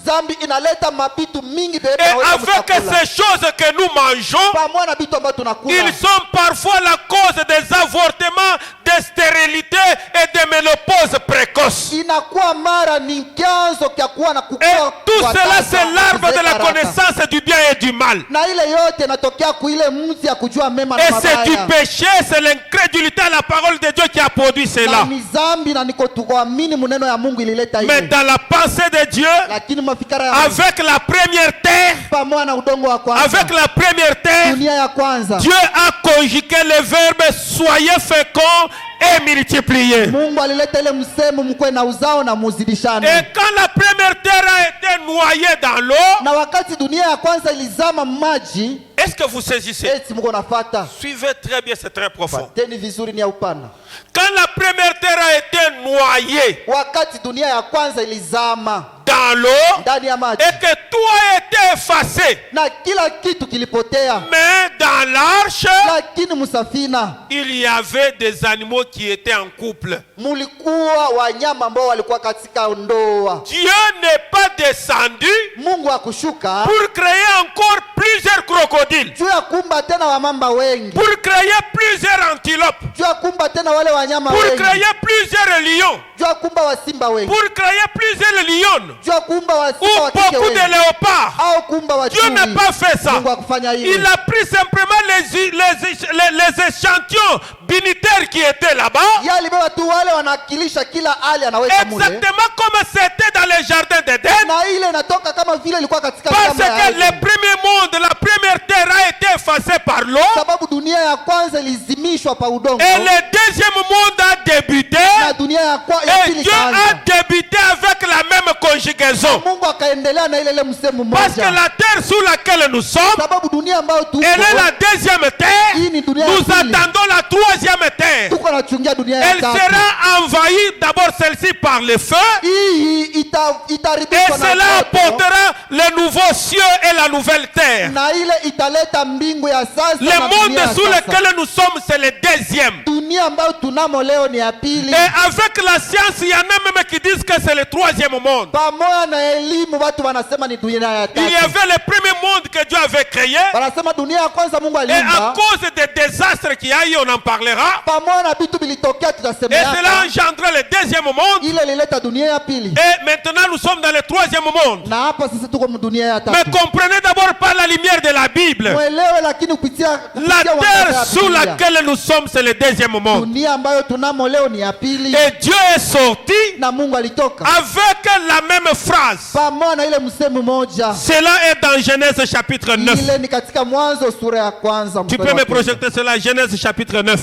B: dhambi inaleta mabitu mingi
A: Et
B: bebe
A: avec ces choses que nous mangeons,
B: pamoja na bitu ambayo tunakula.
A: ils sont parfois la cause des avortements, de stérilité et de ménopause précoce.
B: Inakuwa mara ni chanzo kya kuwa na
A: Et
B: kukua
A: tout
B: kwa
A: cela,
B: tasa,
A: c'est l'arbre de la
B: kuzeeka
A: connaissance du bien et du mal.
B: haraka. Na ile yote inatokea kuile mti ya kujua mema na
A: Et c'est du
B: mabaya.
A: péché, c'est l'incrédulité à la parole de Dieu qui a produit
B: Na
A: cela.
B: ni dhambi na niko tukuamini maneno ya Mungu ilileta
A: Mais
B: ile.
A: dans la pensée de Dieu,
B: Lakini mafikara ya Mungu
A: avec la première terre,
B: pamoja na udongo wa kwanza,
A: avec la première terre,
B: dunia ya kwanza,
A: Dieu a conjugué le verbe soyez féconds et multipliez.
B: Mungu alileta ile msemo mkwe na uzao na muzidishane.
A: Et quand la première terre a été noyée dans l'eau,
B: Na wakati dunia ya kwanza ilizama maji,
A: est-ce que vous saisissez?
B: eti mko nafuata.
A: Suivez très bien, c'est très profond.
B: Teni vizuri ni ya upana.
A: Quand la première terre a été noyée
B: Wakati dunia ya kwanza ilizama
A: dans l'eau
B: ndani ya maji
A: et que tout a été effacé,
B: na kila kitu kilipotea,
A: mais dans l'arche,
B: lakini msafina
A: il y avait des animaux qui étaient en couple.
B: mulikuwa wanyama ambao walikuwa katika ndoa.
A: Dieu n'est pas descendu
B: Mungu akushuka
A: pour créer encore plusieurs crocodiles,
B: juu ya kumba tena wamamba wengi,
A: pour créer plusieurs antilopes,
B: juu ya kumba tena wale wanyama
A: pour
B: wengi,
A: créer plusieurs lions,
B: juu ya kumba wasimba wengi,
A: pour créer plusieurs lions
B: juu ya kumba
A: ou
B: wasimba wa kike
A: beaucoup de
B: wengi,
A: léopards.
B: au kumba wa
A: Dieu
B: chui.
A: n'a pas fait ça.
B: Mungu akufanya
A: Il
B: hilo.
A: a pris simplement les échantillons binitaires qui étaient là-bas,
B: Yeye alibeba tu wale wanawakilisha kila hali anaweka mule.
A: exactement comme c'était dans les jardins d'Éden,
B: Na ile inatoka kama vile ilikuwa katika
A: parce
B: shamba ya
A: que
B: Edeni.
A: le premier monde, la première terre a été effacée par l'eau.
B: Sababu dunia dunia ya kwanza ilizimishwa pa udongo.
A: Et le deuxième monde a débuté.
B: Na dunia ya
A: Et
B: pili
A: Dieu a
B: kaanza.
A: débuté avec la même conjugaison.
B: Mungu akaendelea na ile msemo
A: Parce que
B: mmoja.
A: la terre sous laquelle nous sommes,
B: Sababu dunia ambayo tuko,
A: elle est la deuxième terre.
B: hii ni dunia ya
A: Nous
B: pili.
A: attendons la troisième terre.
B: Tuko nachungia dunia ya
A: Elle
B: tatu.
A: sera envahie d'abord celle-ci par le feu.
B: Hii
A: Et
B: itaribishwa na
A: cela
B: moto.
A: apportera le nouveau cieux et la nouvelle terre.
B: Na ile italeta mbingu ya sasa
A: Le
B: na
A: monde
B: dunia ya
A: sous
B: sasa.
A: lequel nous sommes, c'est le deuxième.
B: Dunia ambayo tunamo leo ni ya pili.
A: Et avec la science, il y en a même qui disent que c'est le troisième monde.
B: Pamoja na elimu watu wanasema ni dunia ya
A: Il y
B: tatu.
A: avait le premier monde que Dieu avait créé.
B: Wanasema dunia ya kwanza Mungu
A: Et à
B: aliumba.
A: cause des désastres qu'il y a eu, on en parlera.
B: Pamoja na vitu vilitokea
A: Et
B: tutasemea.
A: cela a engendré le deuxième monde.
B: Ile ilileta dunia ya pili.
A: Et maintenant, nous sommes dans le troisième monde.
B: Na hapa sisi tuko dunia ya
A: Mais
B: tatu.
A: comprenez d'abord par la lumière de la Bible.
B: Mwelewe lakini kupitia
A: La terre sous laquelle nous sommes, c'est le deuxième monde.
B: dunia ambayo tunamo leo ni ya pili.
A: Et Dieu est sorti
B: Na Mungu alitoka
A: avec la même phrase.
B: pamoja na ile msemo moja.
A: Cela est dans Genèse chapitre 9.
B: Ile ni katika Mwanzo sura ya kwanza.
A: Tu
B: mstari
A: peux
B: wa
A: me
B: kwanza.
A: projeter cela, Genèse chapitre 9,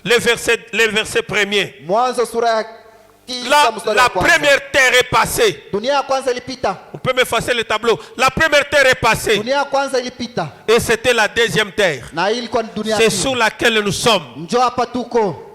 A: le verset premier.
B: Mwanzo sura ya tisa
A: Là,
B: mstari
A: la
B: wa kwanza.
A: première terre est passée.
B: Dunia ya kwanza ilipita.
A: On peut m'effacer le tableau. La première terre est passée.
B: Dunia ya kwanza ilipita.
A: Et c'était la deuxième terre.
B: Na hii ilikuwa ni dunia ya
A: C'est
B: pili.
A: sous laquelle nous sommes.
B: Njoo hapa tuko.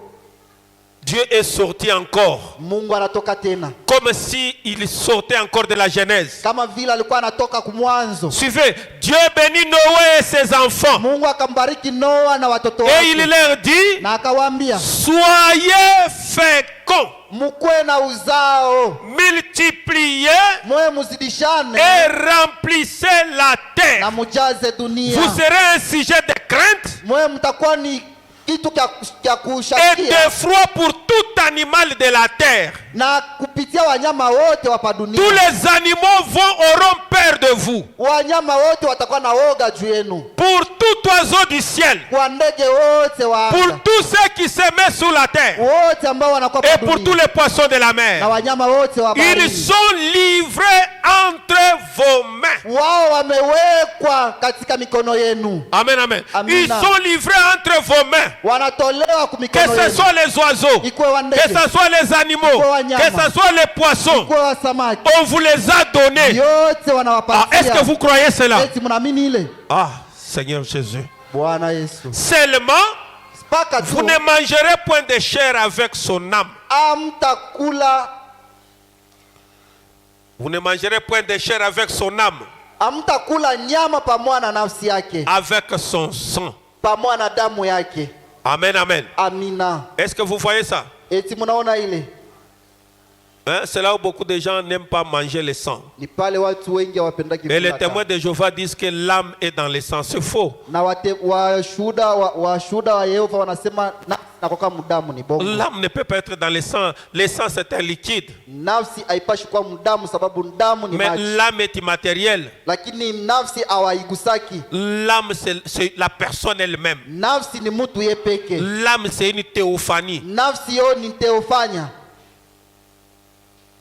A: Dieu est sorti encore.
B: Mungu anatoka tena.
A: Comme s'il sortait encore de la Genèse.
B: Kama vile alikuwa anatoka kumwanzo.
A: Suivez. Dieu bénit Noé et ses enfants.
B: Mungu akambariki Noa na watoto
A: Et il
B: wake.
A: leur dit,
B: Na akawaambia,
A: soyez féconds,
B: mukwe na uzao,
A: multipliez
B: mwe muzidishane
A: et remplissez la
B: na
A: terre.
B: mujaze dunia.
A: Vous serez un sujet de crainte
B: Mwe mtakuwa ni kitu kya
A: et
B: kushakia
A: d'effroi pour tout animal de la terre.
B: na kupitia wanyama wote wa pa
A: Tous
B: dunia.
A: les animaux auront peur de vous.
B: Wanyama wote watakuwa na woga juu yenu.
A: Pour tout oiseau du ciel.
B: Kwa ndege wote wa
A: Pour
B: anga.
A: tous ceux qui se mettent sous la terre.
B: Wote ambao wanakuwa pa
A: Et pour tous
B: dunia.
A: les poissons de la
B: Na
A: mer.
B: wanyama wote wa
A: Ils
B: baharini.
A: sont livrés entre vos mains.
B: Wao wamewekwa katika mikono yenu.
A: Amen, amen.
B: Amina.
A: Ils sont livrés entre vos mains.
B: Wanatolewa kwa
A: Que
B: mikono
A: ce
B: yenu.
A: soit les oiseaux,
B: Ikuwe wa
A: que
B: ndege,
A: ce soit les animaux,
B: Kwa wanyama.
A: que ce soit les poissons,
B: ikuwe wa samaki.
A: on vous les a donnés.
B: Yote
A: Ah,
B: wanawapatia.
A: est-ce que vous croyez cela?
B: Eti mnaamini ile?
A: Ah, Seigneur Jésus.
B: Bwana Yesu.
A: Seulement,
B: Mpaka
A: vous
B: tu
A: ne mangerez point de chair avec son âme.
B: amtakula
A: Vous ne mangerez point de chair avec son âme,
B: amtakula nyama pamoja na nafsi yake,
A: avec son sang.
B: pamoja na damu yake.
A: Amen, amen.
B: Amina.
A: Est-ce que vous voyez ça?
B: Eti mnaona ile?
A: Hein? C'est là où beaucoup de gens n'aiment pas manger le sang.
B: Ni pale watu wengi hawapendaki
A: Et les
B: kula
A: témoins
B: damu.
A: de Jéhovah disent que l'âme est dans le sang. C'est faux.
B: Na washuhuda wa Yehova wanasema nafsi inakuwa mudamu ni bongo.
A: L'âme ne peut pas être dans le sang. Le sang, c'est un liquide.
B: Nafsi haipashi kuwa mudamu sababu damu ni
A: Mais
B: maji.
A: l'âme est immatérielle.
B: Lakini nafsi hawaigusaki.
A: L'âme, c'est la personne elle-même.
B: Nafsi ni mtu yeye peke.
A: L'âme, c'est une théophanie.
B: Nafsi yo ni teofanya.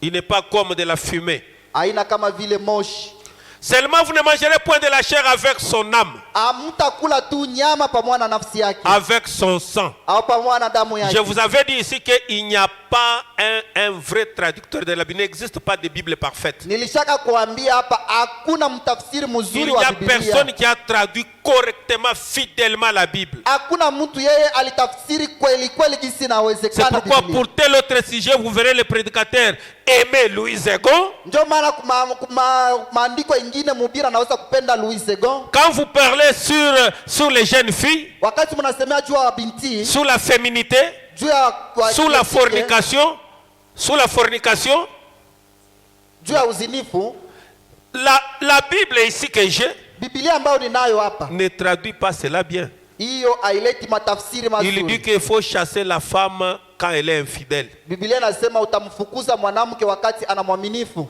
A: Il n'est pas comme de la fumée.
B: Haina kama vile moshi.
A: Seulement, vous ne mangerez point de la chair avec son âme,
B: Amtakula tu nyama pamoja na nafsi yake
A: avec son sang.
B: au pamoja na damu
A: Je
B: yake.
A: vous avais dit ici qu'il n'y a pas un vrai traducteur de la Bible. Il n'existe pas de Bible parfaite.
B: Nilishaka kuambia hapa hakuna mtafsiri
A: Il
B: mzuri
A: n'y
B: wa
A: a
B: Biblia.
A: personne qui a traduit correctement, fidèlement la Bible.
B: Hakuna mtu yeye alitafsiri kweli kweli jinsi
A: C'est
B: inawezekana
A: pourquoi
B: Biblia.
A: pour tel autre sujet, vous verrez le prédicateur aimer Louis Egon.
B: Ndio maana maandiko ingine mhubiri anaweza kupenda Louis Segon.
A: Quand vous parlez sur les jeunes filles,
B: Wakati mnasemea juu ya binti,
A: sur la féminité,
B: juu ya
A: sur la fornication,
B: juu ya uzinifu,
A: la Bible ici que j'ai
B: Biblia ambayo ninayo hapa,
A: ne traduit pas cela bien.
B: hiyo haileti matafsiri
A: Il dit
B: mazuri.
A: qu'il faut chasser la femme quand elle est infidèle.
B: Biblia inasema utamfukuza mwanamke wakati ana mwaminifu.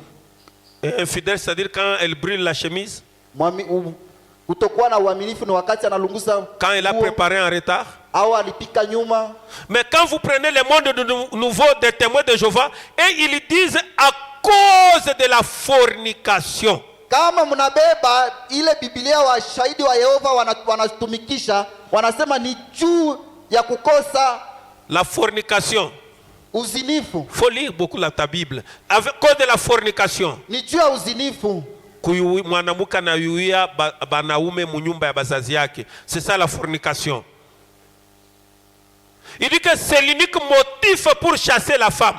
A: Et infidèle, c'est-à-dire quand elle brûle la chemise,
B: Kutokuwa na uaminifu ni wakati analunguza
A: quand elle a
B: nguo,
A: préparé en retard.
B: au alipika nyuma.
A: Mais quand vous prenez le monde nouveau des témoins de Jéhovah, et ils disent à cause de la fornication.
B: Kama mnabeba ile Biblia wa shahidi wa Yehova wanatumikisha, wanasema ni juu ya kukosa
A: la fornication.
B: Uzinifu.
A: Faut lire beaucoup ta Bible. Avec cause de la fornication.
B: Ni juu ya uzinifu.
A: Mwanamke anayuia banaume munyumba ya bazazi yake. C'est ça la fornication. Il dit que c'est l'unique motif pour chasser la femme.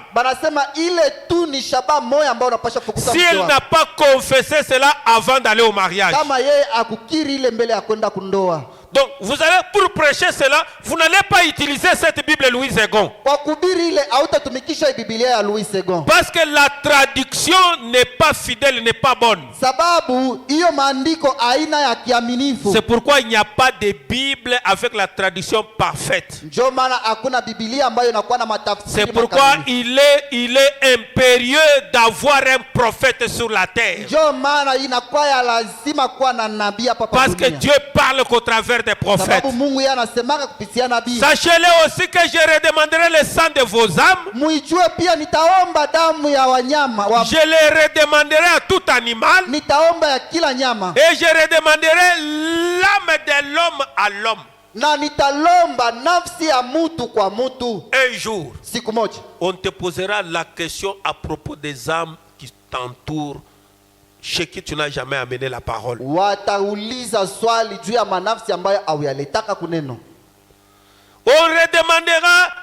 A: Si elle n'a pas confessé cela avant d'aller au mariage. Donc, vous allez, pour prêcher cela, vous n'allez pas utiliser cette Bible Louis II. Parce que la traduction n'est pas fidèle, n'est pas bonne. C'est pourquoi il n'y a pas de Bible avec la traduction parfaite. C'est pourquoi il est impérieux d'avoir un prophète sur la terre. Parce que Dieu parle qu'au travers des prophètes. Sachez-le aussi que je redemanderai le sang de vos âmes. Je le redemanderai à tout animal. Et je redemanderai l'âme de l'homme à l'homme. Un jour, on te posera la question à propos des âmes qui t'entourent, chez qui tu n'as jamais amené la parole. On redemandera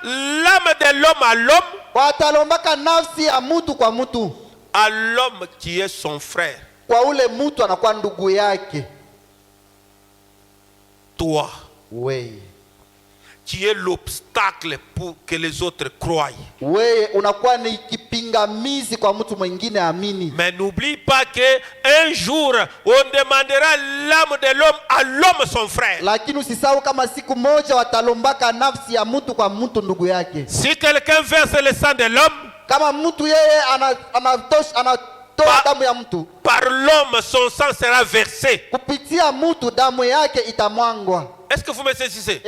A: l'âme de l'homme à l'homme qui est son frère. Toi, qui est l'obstacle pour que les autres croient. Mais n'oublie pas qu'un jour, on demandera l'âme de l'homme à l'homme son frère. Si quelqu'un verse le sang de l'homme, par l'homme son sang sera versé. Est-ce que vous me saisissez?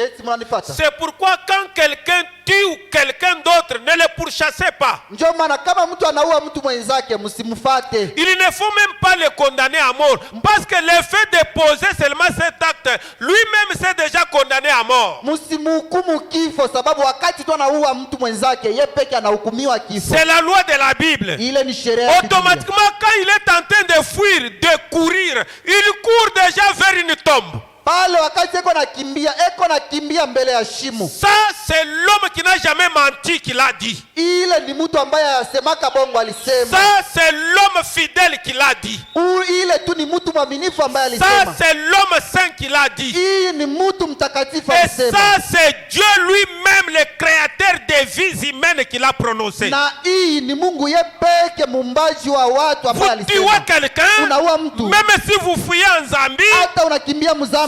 A: C'est pourquoi quand quelqu'un tue ou quelqu'un d'autre, ne le pourchassez pas. Il ne faut même pas le condamner à mort. Parce que le fait de poser seulement cet acte, lui-même s'est déjà condamné à mort. C'est la loi de la Bible. Automatiquement, quand il est en train de fuir, de courir, il court déjà vers une tombe. Ça, c'est l'homme qui n'a jamais menti qui l'a dit. Ça, c'est l'homme fidèle qui l'a dit. Ça, c'est l'homme saint qui l'a dit. Et ça, c'est Dieu lui-même, le créateur des vies humaines, qui l'a prononcé. Vous tuez quelqu'un, même si vous fouillez en Zambie,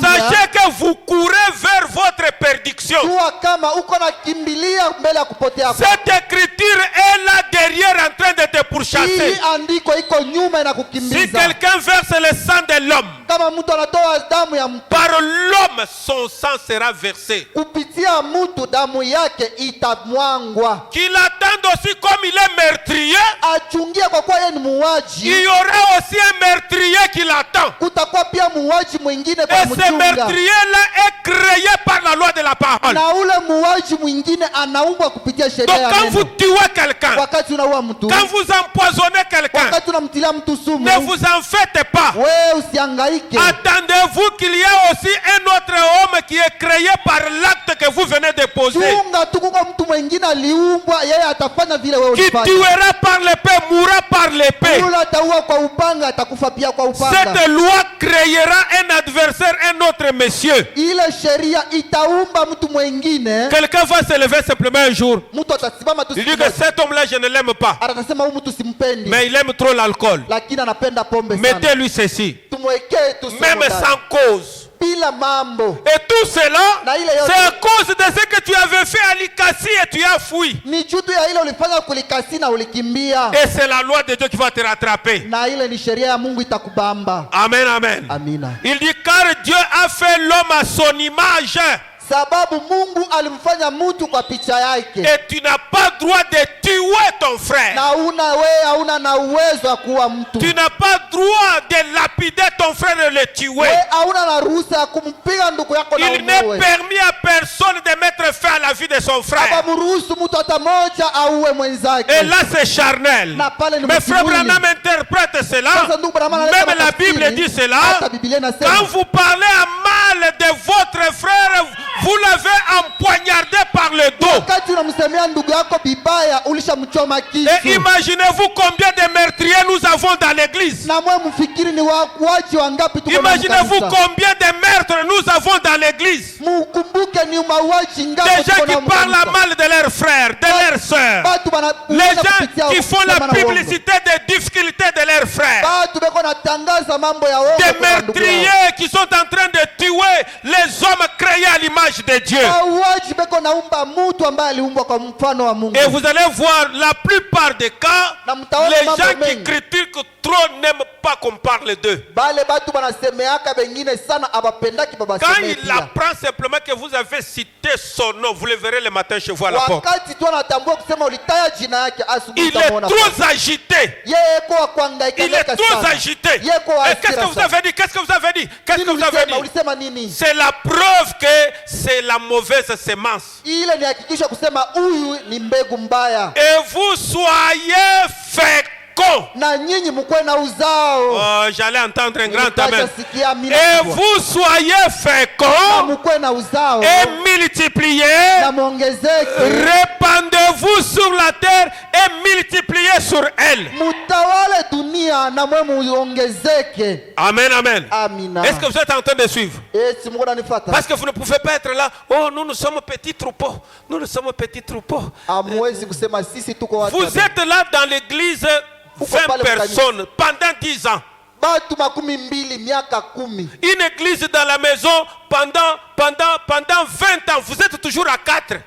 A: sachez que vous courez vers votre perdition. Cette écriture est là derrière en train de te pourchasser. Si quelqu'un verse le sang de l'homme, par l'homme son sang sera versé. Qu'il attende aussi comme il est meurtrier, il y aura aussi un meurtrier qui l'attend. Et ce meurtrier-là est créé par la loi de la parole. Donc quand vous tuez quelqu'un, quand vous empoisonnez quelqu'un, ne vous en faites pas. Attendez-vous qu'il y ait aussi un autre homme qui est créé par l'acte que vous venez de poser, qui tuera par l'épée, mourra par l'épée. Cette loi créera un adversaire, un autre monsieur. Quelqu'un va se lever simplement un jour. Il dit que cet homme-là, je ne l'aime pas, mais il aime trop l'alcool. Mettez-lui ceci, même sans cause. Et tout cela, c'est à cause de ce que tu avais fait à Likasi et tu as fui. Et c'est la loi de Dieu qui va te rattraper. Amen, amen. Il dit car Dieu a fait l'homme à son image.
B: sababu Mungu alimfanya mtu kwa picha yake.
A: Et tu n'as pas droit de tuer ton frère.
B: Na hauna na uwezo wa kuua mtu.
A: Tu n'as pas droit de lapider ton frère et le tuer.
B: Hauna na ruhusa ya kumpiga ndugu yako na
A: Il n'est permis à personne de mettre fin à la vie de son frère.
B: Abamruhusu mtu hata moja auwe mwenzake.
A: Et là c'est charnel. Mais frère Branham interprète cela. Même la Bible dit cela. Quand vous parlez à mal de votre frère, vous l'avez empoignardé par le dos. Et imaginez-vous combien de meurtriers nous avons dans l'église. Imaginez-vous combien de meurtres nous avons dans l'église. Des gens qui parlent à mal de leurs frères, de leurs sœurs. Les gens qui font la publicité des difficultés de leurs frères. Des meurtriers qui sont en train de tuer les hommes créés à l'image de Dieu. Et vous allez voir la plupart des cas, les gens qui critiquent trop n'aiment pas qu'on parle d'eux. Quand il apprend simplement que vous avez cité son nom, vous le verrez le matin chez vous à la porte. Il est trop agité. Il est trop agité. Et qu'est-ce que vous avez dit? Qu'est-ce que vous avez dit? Qu'est-ce que vous avez dit? C'est la preuve que c'est la mauvaise sémence. Et vous soyez féconds. Oh, j'allais entendre un grand amen. Et vous soyez féconds et multipliez. Répandez-vous sur la terre et multipliez sur elle. Amen, amen. Est-ce que vous êtes en train de suivre? Parce que vous ne pouvez pas être là. Oh, nous sommes petits troupeaux. Nous sommes petits troupeaux. Vous êtes là dans l'église 20 personnes pendant 10 ans. Une église dans la maison pendant 20 ans. Vous êtes toujours à 4. Et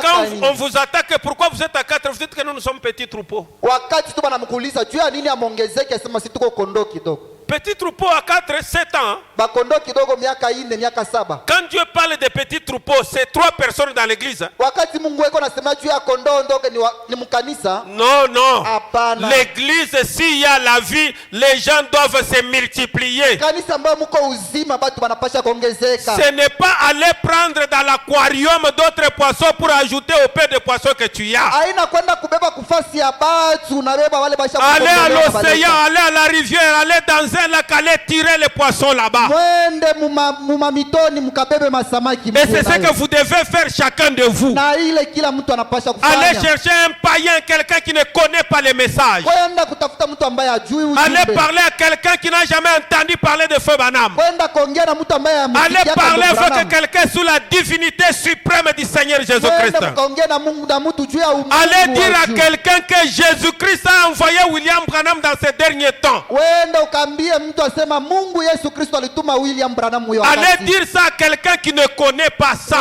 A: quand on vous attaque, pourquoi vous êtes à 4? Vous dites que nous sommes petits troupeaux. Petit troupeau à 4, 7 ans. Quand Dieu parle de petits troupeaux, c'est 3 personnes dans l'église. Non, non. L'église, s'il y a la vie, les gens doivent se multiplier. Ce n'est pas aller prendre dans l'aquarium d'autres poissons pour ajouter au peu de poissons que tu as. Aller à l'océan, aller à la rivière, aller dans un lac, aller tirer les poissons là-bas. Et c'est ce que vous devez faire chacun de vous. Allez chercher un païen, quelqu'un qui ne connaît pas les messages. Allez parler à quelqu'un qui n'a jamais entendu parler de Feu Branham. Allez parler avec quelqu'un sous la divinité suprême du Seigneur Jésus-Christ. Allez dire à quelqu'un que Jésus-Christ a envoyé William Branham dans ces derniers temps. Allez dire ça à quelqu'un qui ne connaît pas ça.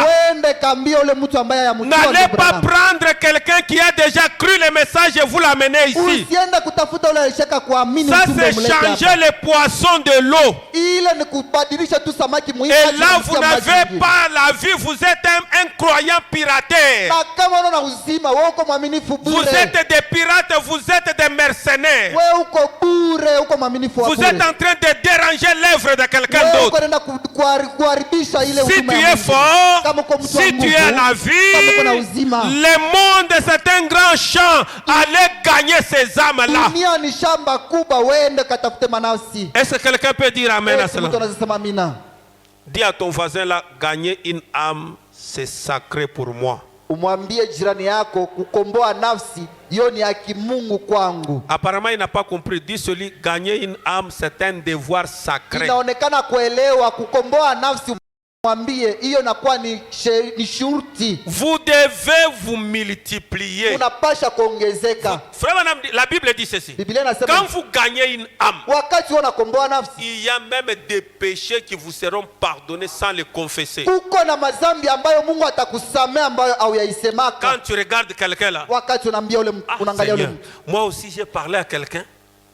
A: N'allez pas prendre quelqu'un qui a déjà cru le message et vous l'amener ici. Ça c'est changer les poissons de l'eau. Et là vous n'avez pas la vie, vous êtes un croyant pirataire. Vous êtes des pirates, vous êtes des mercenaires. Vous êtes en train de déranger l'œuvre de quelqu'un d'autre. Si tu es fort, si tu es à la vie, le monde c'est un grand champ. Allez gagner ces âmes-là. Est-ce que quelqu'un peut dire amen à cela? Dis à ton voisin là, gagner une âme, c'est sacré pour moi. Apparemment il n'a pas compris. Dis celui, gagner une âme c'est un devoir sacré. Vous devez vous multiplier. Frère, la Bible dit ceci. Quand vous gagnez une âme, il y a même des péchés qui vous seront pardonnés sans les confesser. Quand tu regardes quelqu'un là, Seigneur, moi aussi j'ai parlé à quelqu'un.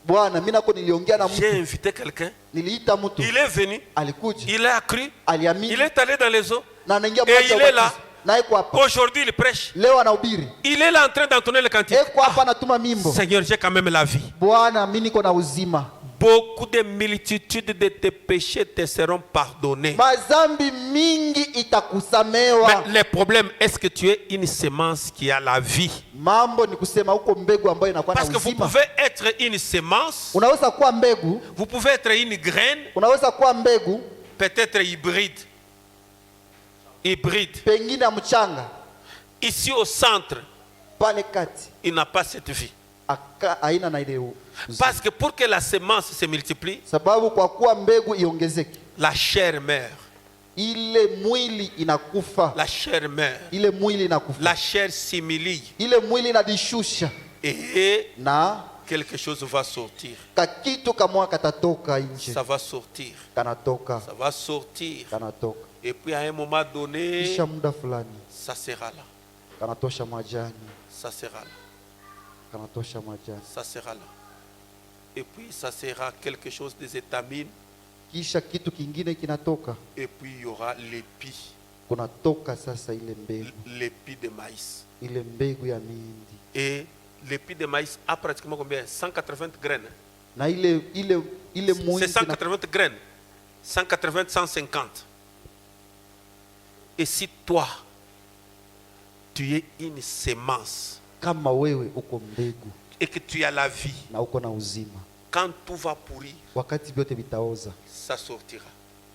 B: Bwana, mimi nako niliongea na
C: J'ai
B: mtu,
C: invité quelqu'un.
B: niliita mtu,
C: Il est venu.
B: alikuja,
C: Il a cru. Il
B: aliamini
C: est allé dans les eaux.
B: na anaingia
C: Et
B: maji ya
C: il est là.
B: ubatizo. Na iko hapa
C: Aujourd'hui, il prêche.
B: leo anahubiri,
C: Il est là en train d'entonner le cantique.
B: iko hapa anatuma mimbo.
C: Seigneur, j'ai quand même la vie.
B: Bwana, mimi niko na uzima,
C: Beaucoup de multitudes de tes péchés te seront pardonnés.
B: mazambi mingi itakusamewa.
C: Mais le problème, est-ce que tu es une semence qui a la vie?
B: Mambo ni kusema huko mbegu ambayo inakuwa na
C: Parce que vous
B: uzima.
C: pouvez être une semence,
B: Unaweza kuwa mbegu,
C: vous pouvez être une graine,
B: unaweza kuwa mbegu
C: peut-être hybride. Hybride.
B: pengine ya mchanga,
C: Ici au centre,
B: pale kati
C: il n'a pas cette vie.
B: haina na ile
C: Parce que pour que la semence se multiplie,
B: sababu, kwa kuwa mbegu iongezeke,
C: la chair meurt.
B: ile mwili inakufa,
C: La chair meurt.
B: ile mwili inakufa,
C: La chair s'humilie.
B: ile mwili inadishusha,
C: Et
B: na
C: quelque chose va sortir.
B: kakitu kamwa katatoka nje,
C: Ça va sortir.
B: kanatoka,
C: Ça va sortir.
B: kanatoka,
C: Et puis à un moment donné,
B: kisha muda fulani
C: ça sera là.
B: kanatosha majani,
C: Ça sera là.
B: kanatosha majani,
C: Ça sera là. Et puis ça sera quelque chose des étamines.
B: kisha kitu kingine kinatoka,
C: Et puis il y aura l'épi.
B: kunatoka sasa ile mbegu,
C: L'épi de maïs.
B: ile mbegu ya mihindi,
C: Et l'épi de maïs a pratiquement combien? 180 graines.
B: na ile
C: C'est
B: mwindi
C: 180 graines. 180, 150. Et si toi, tu es une semence
B: kama wewe uko mbegu
C: et que tu as la vie,
B: na uko na uzima,
C: quand tout va pourrir,
B: wakati vyote vitaoza
C: ça sortira.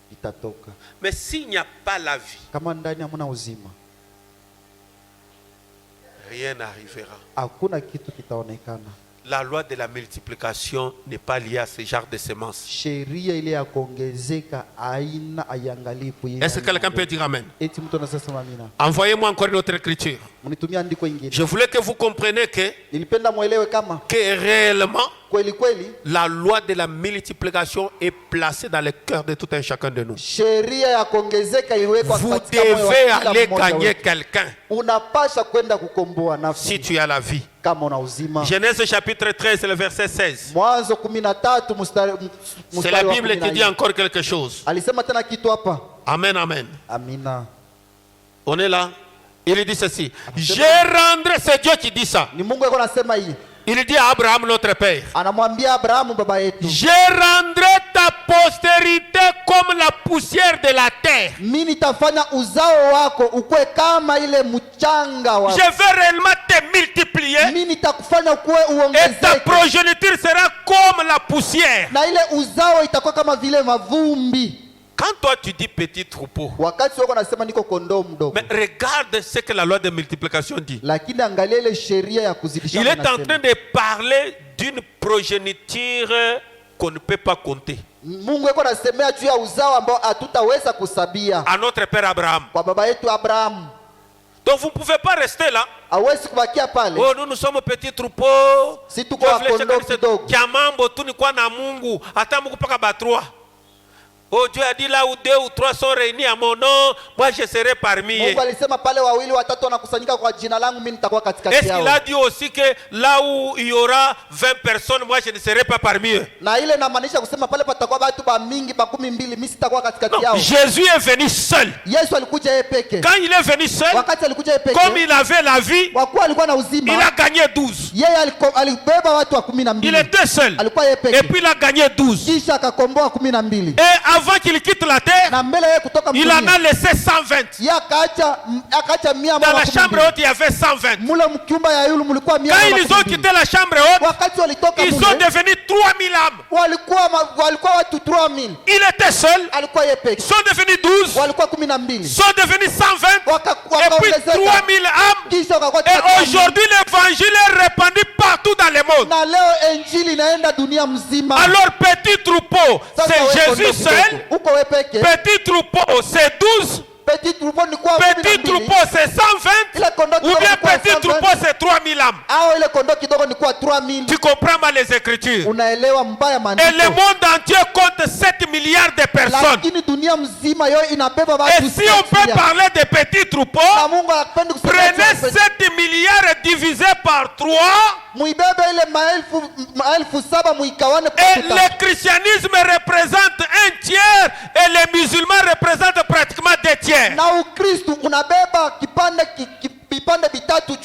B: vitatoka.
C: Mais s'il n'y a pas la vie,
B: Kama ndani hamuna uzima,
C: rien n'arrivera.
B: hakuna kitu kitaonekana.
C: La loi de la multiplication n'est pas liée à ce genre de semences.
B: Sheria ile ya kuongezeka haina aiangalii kuye.
C: Est-ce que quelqu'un peut dire amen?
B: Eti mtu anasema amina.
C: Envoyez-moi encore une autre écriture.
B: Mnitumia andiko ingine.
C: Je voulais que vous compreniez que
B: Nilipenda muelewe kama
C: réellement,
B: kweli kweli
C: la loi de la multiplication est placée dans le cœur de tout un chacun de nous.
B: sheria ya kuongezeka iwekwa
C: Vous
B: katika moyo wa
C: devez
B: kila
C: aller
B: mmoja
C: gagner
B: wetu.
C: quelqu'un
B: Unapasha kwenda kukomboa
C: si
B: nafsi
C: tu as la vie.
B: kama una uzima.
C: Genèse chapitre 13, le verset 16.
B: Mwanzo 13 mstari
C: C'est la
B: wa
C: Bible qui dit
B: 14.
C: encore quelque chose.
B: Alisema tena kitu hapa.
C: Amen, amen.
B: Amina.
C: On est là. Il dit ceci. Je rendrai, c'est Dieu qui dit ça.
B: Ni Mungu yako anasema hii.
C: Il dit à Abraham, notre père.
B: Anamwambia Abrahamu baba yetu,
C: Je rendrai ta postérité comme la poussière de la terre.
B: mimi nitafanya uzao wako ukue kama ile mchanga wa.
C: Je vais réellement te multiplier.
B: Mimi nitakufanya ukue
C: Et ta
B: uongezeke.
C: progéniture sera comme la poussière.
B: Na ile uzao itakuwa kama vile mavumbi.
C: Quand toi tu dis petit troupeau,
B: Wakati wako nasema niko kondoo mdogo.
C: mais regarde ce que la loi de multiplication dit.
B: Lakini angalia ile sheria ya kuzidisha.
C: Il est en train de parler d'une progéniture qu'on ne peut pas compter.
B: Mungu yako anasemea juu ya uzao ambao hatutaweza kusabia.
C: À notre père Abraham.
B: Kwa baba yetu Abrahamu.
C: Donc vous ne pouvez pas rester là.
B: Hawezi kubakia pale.
C: Oh, nous sommes petits troupeaux.
B: Si tuko wakondoo kidogo.
C: Kiamambo tu ni kwa na Mungu. Hata Mungu paka batrua. Oh, Dieu a dit là où 2 ou 3 sont réunis à mon nom, moi je serai parmi eux.
B: Mungu alisema pale wawili watatu wanakusanyika kwa jina langu, mimi nitakuwa katikati
C: Est-ce
B: yao.
C: qu'il a dit aussi que là où il y aura 20 personnes, moi je ne serai pas parmi eux?
B: Na ile inamaanisha kusema pale patakuwa watu ba mingi 12, mimi sitakuwa katikati
C: Non,
B: yao.
C: Jésus est venu seul.
B: Yesu alikuja yeye peke.
C: Quand il est venu seul,
B: Wakati alikuja yeye peke.
C: comme il avait la vie,
B: Kwa kuwa alikuwa na uzima.
C: il a gagné 12.
B: Yeye alibeba watu wa 12.
C: Il était seul.
B: Alikuwa yeye peke.
C: Et puis il a gagné 12.
B: Kisha akakomboa 12.
C: Et avant qu'il quitte la terre,
B: Na mbele yeye kutoka
C: il en a
B: mdunia.
C: laissé 120.
B: Yeye akaacha 100.
C: Dans la chambre haute, il y avait 120.
B: Mule mkiumba ya yule mlikuwa 100.
C: Quand ils ont quitté la chambre haute,
B: Wakati walitoka
C: ils sont
B: mule,
C: devenus 3000 âmes.
B: walikuwa watu 3000.
C: Il était seul.
B: Alikuwa yeye peke.
C: Ils sont devenus 12.
B: Walikuwa 12.
C: Ils sont devenus 120. Et puis
B: Wakaongezeka.
C: 3000 âmes.
B: Kisha wakakuwa
C: Et aujourd'hui, l'évangile est répandu partout dans le monde.
B: na leo injili inaenda dunia mzima.
C: Alors, petit troupeau,
B: Sasa
C: c'est
B: wewe
C: Jésus
B: kondoo
C: seul.
B: kidogo. Uko wewe peke.
C: Petit troupeau, c'est 12.
B: Petit troupeau ni kwa
C: Petit
B: 12.
C: troupeau, c'est 120.
B: Ila kondoo
C: Ou
B: kidogo
C: bien
B: ni kwa
C: petit
B: 120,
C: troupeau, c'est 3000 âmes.
B: au ile kondoo kidogo ni kwa 3000.
C: Tu comprends mal les Écritures.
B: Unaelewa mbaya
C: Et
B: maandiko.
C: le monde entier compte 7 milliards de personnes.
B: Lakini dunia mzima yote inabeba
C: Et
B: watu.
C: si on peut parler de petits troupeaux,
B: na Mungu anapendi kusema
C: prenez 7 milliards divisé par 3
B: muibebe ile maelfu 7 muikawane kwa
C: et
B: tatu.
C: le christianisme représente un tiers et les musulmans représentent pratiquement 2 tiers.
B: Na Ukristo unabeba vipande vitatu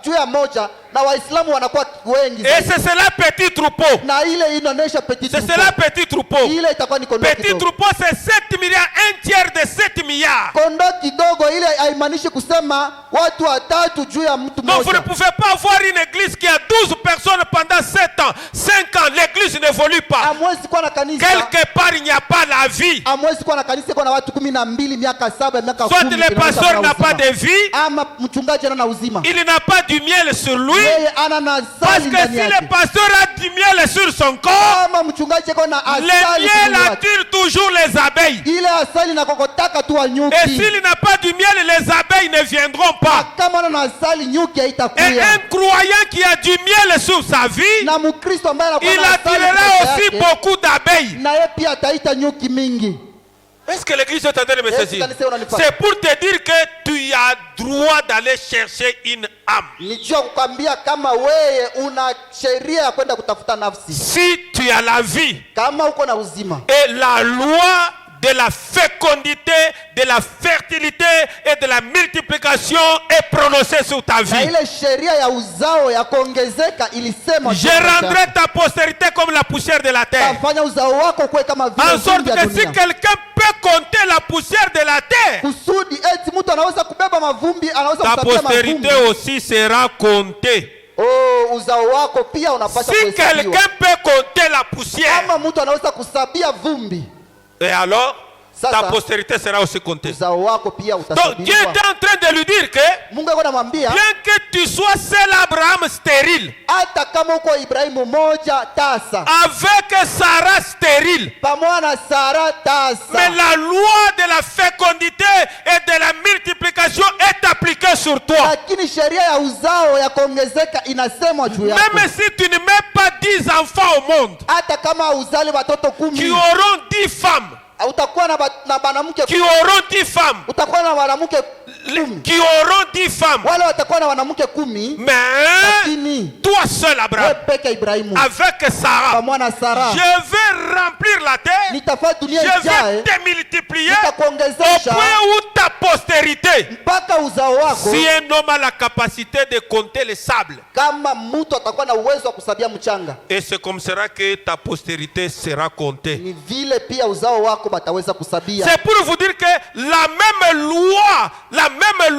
B: juu ya moja na Waislamu wanakuwa wengi
C: Et c'est cela petit troupeau.
B: na ile inaonyesha petit
C: C'est
B: troupeau.
C: cela petit troupeau.
B: Ile itakuwa ni kondoo
C: Petit
B: kidogo.
C: troupeau c'est 7 milliards, un tiers de 7 milliards.
B: Kondoo kidogo ile haimaanishi kusema watu watatu juu ya mtu
C: Donc vous ne
B: mmoja.
C: pouvez pas avoir une église qui a 12 personnes pendant 7 ans, 5 ans. L'église n'évolue pas.
B: Hamwezi kuwa na kanisa.
C: Quelque part il n'y a pas la vie.
B: Hamwezi kuwa na kanisa kwa na watu 12 miaka 7 miaka 10.
C: Soit le pasteur n'a pas de vie,
B: ama mchungaji ana uzima.
C: il n'a pas du miel sur lui.
B: Yeye ana na
C: Parce
B: asali
C: que
B: ndani
C: si
B: yake.
C: le pasteur a du miel sur son corps,
B: Kama mchungaji ako na
C: le
B: asali
C: miel
B: ndani yake,
C: attire toujours les abeilles.
B: ile asali na kokotaka tu wa
C: Et
B: nyuki.
C: s'il n'a pas du miel, les abeilles ne viendront pas.
B: Kama ana na asali nyuki
C: Et
B: haitakuja.
C: un croyant qui a du miel sur sa vie,
B: Na Mkristo ambaye anakuwa
C: il
B: na asali
C: attirera
B: ndani
C: aussi
B: yake,
C: beaucoup d'abeilles.
B: na yeye pia ataita nyuki mingi.
C: Est-ce que l'église est en train de me
B: Yes,
C: saisir?
B: kanisa unanipata.
C: C'est pour te dire que tu as droit d'aller chercher une âme.
B: Nijua kukwambia kama wewe una sheria ya kwenda kutafuta nafsi.
C: Si tu as la vie
B: Kama uko na uzima.
C: et la loi de la fécondité, de la fertilité et de la multiplication est prononcée sur ta
B: Na
C: vie.
B: ile sheria ya uzao ya kuongezeka ilisema
C: Je rendrai ta postérité comme la poussière de la terre.
B: tafanya uzao wako kuwe kama vile
C: En sorte
B: vumbi ya
C: que si
B: dunia.
C: quelqu'un peut compter la poussière de la terre,
B: Kusudi eti mtu anaweza kubeba mavumbi, anaweza
C: ta
B: kusabia
C: postérité
B: mavumbi.
C: aussi sera comptée.
B: Oh, uzao wako pia unapaswa
C: Si
B: kuhesabiwa.
C: quelqu'un peut compter la poussière,
B: Kama mtu anaweza kusabia vumbi,
C: et alors
B: Ça,
C: ta
B: ça.
C: postérité sera aussi comptée.
B: uzao wako pia
C: Donc Dieu
B: utasabiriwa.
C: est en train de lui dire que
B: Mungu yuko anamwambia
C: bien que tu sois seul Abraham stérile,
B: hata kama uko Ibrahimu moja tasa,
C: avec Sarah stérile,
B: pamoja na Sara
C: mais
B: tasa,
C: la loi de la fécondité et de la multiplication est appliquée sur toi.
B: lakini sheria ya uzao ya kuongezeka inasemwa juu yako.
C: Même si tu ne mets pas 10 enfants au monde,
B: Hata kama uzali watoto
C: qui
B: 10,
C: auront 10 femmes,
B: utakuwa na wanamke,
C: qui auront 10 femmes,
B: utakuwa na wanamke 10.
C: qui auront 10 femmes,
B: Wale watakuwa na wanamke 10,
C: mais
B: lakini
C: toi seul Abraham,
B: wewe peke Ibrahimu
C: avec Sarah,
B: pamoja na Sara,
C: je vais remplir la terre,
B: nitafanya dunia
C: je vais
B: ijae,
C: te multiplier au
B: nitakuongezesha
C: point où ta postérité,
B: mpaka uzao wako.
C: si un homme a la capacité de compter les sables,
B: Kama mtu atakuwa na uwezo wa kusabia mchanga,
C: et c'est comme cela que ta postérité sera comptée.
B: ni vile pia uzao wako bataweza kusabia.
C: C'est pour vous dire que la même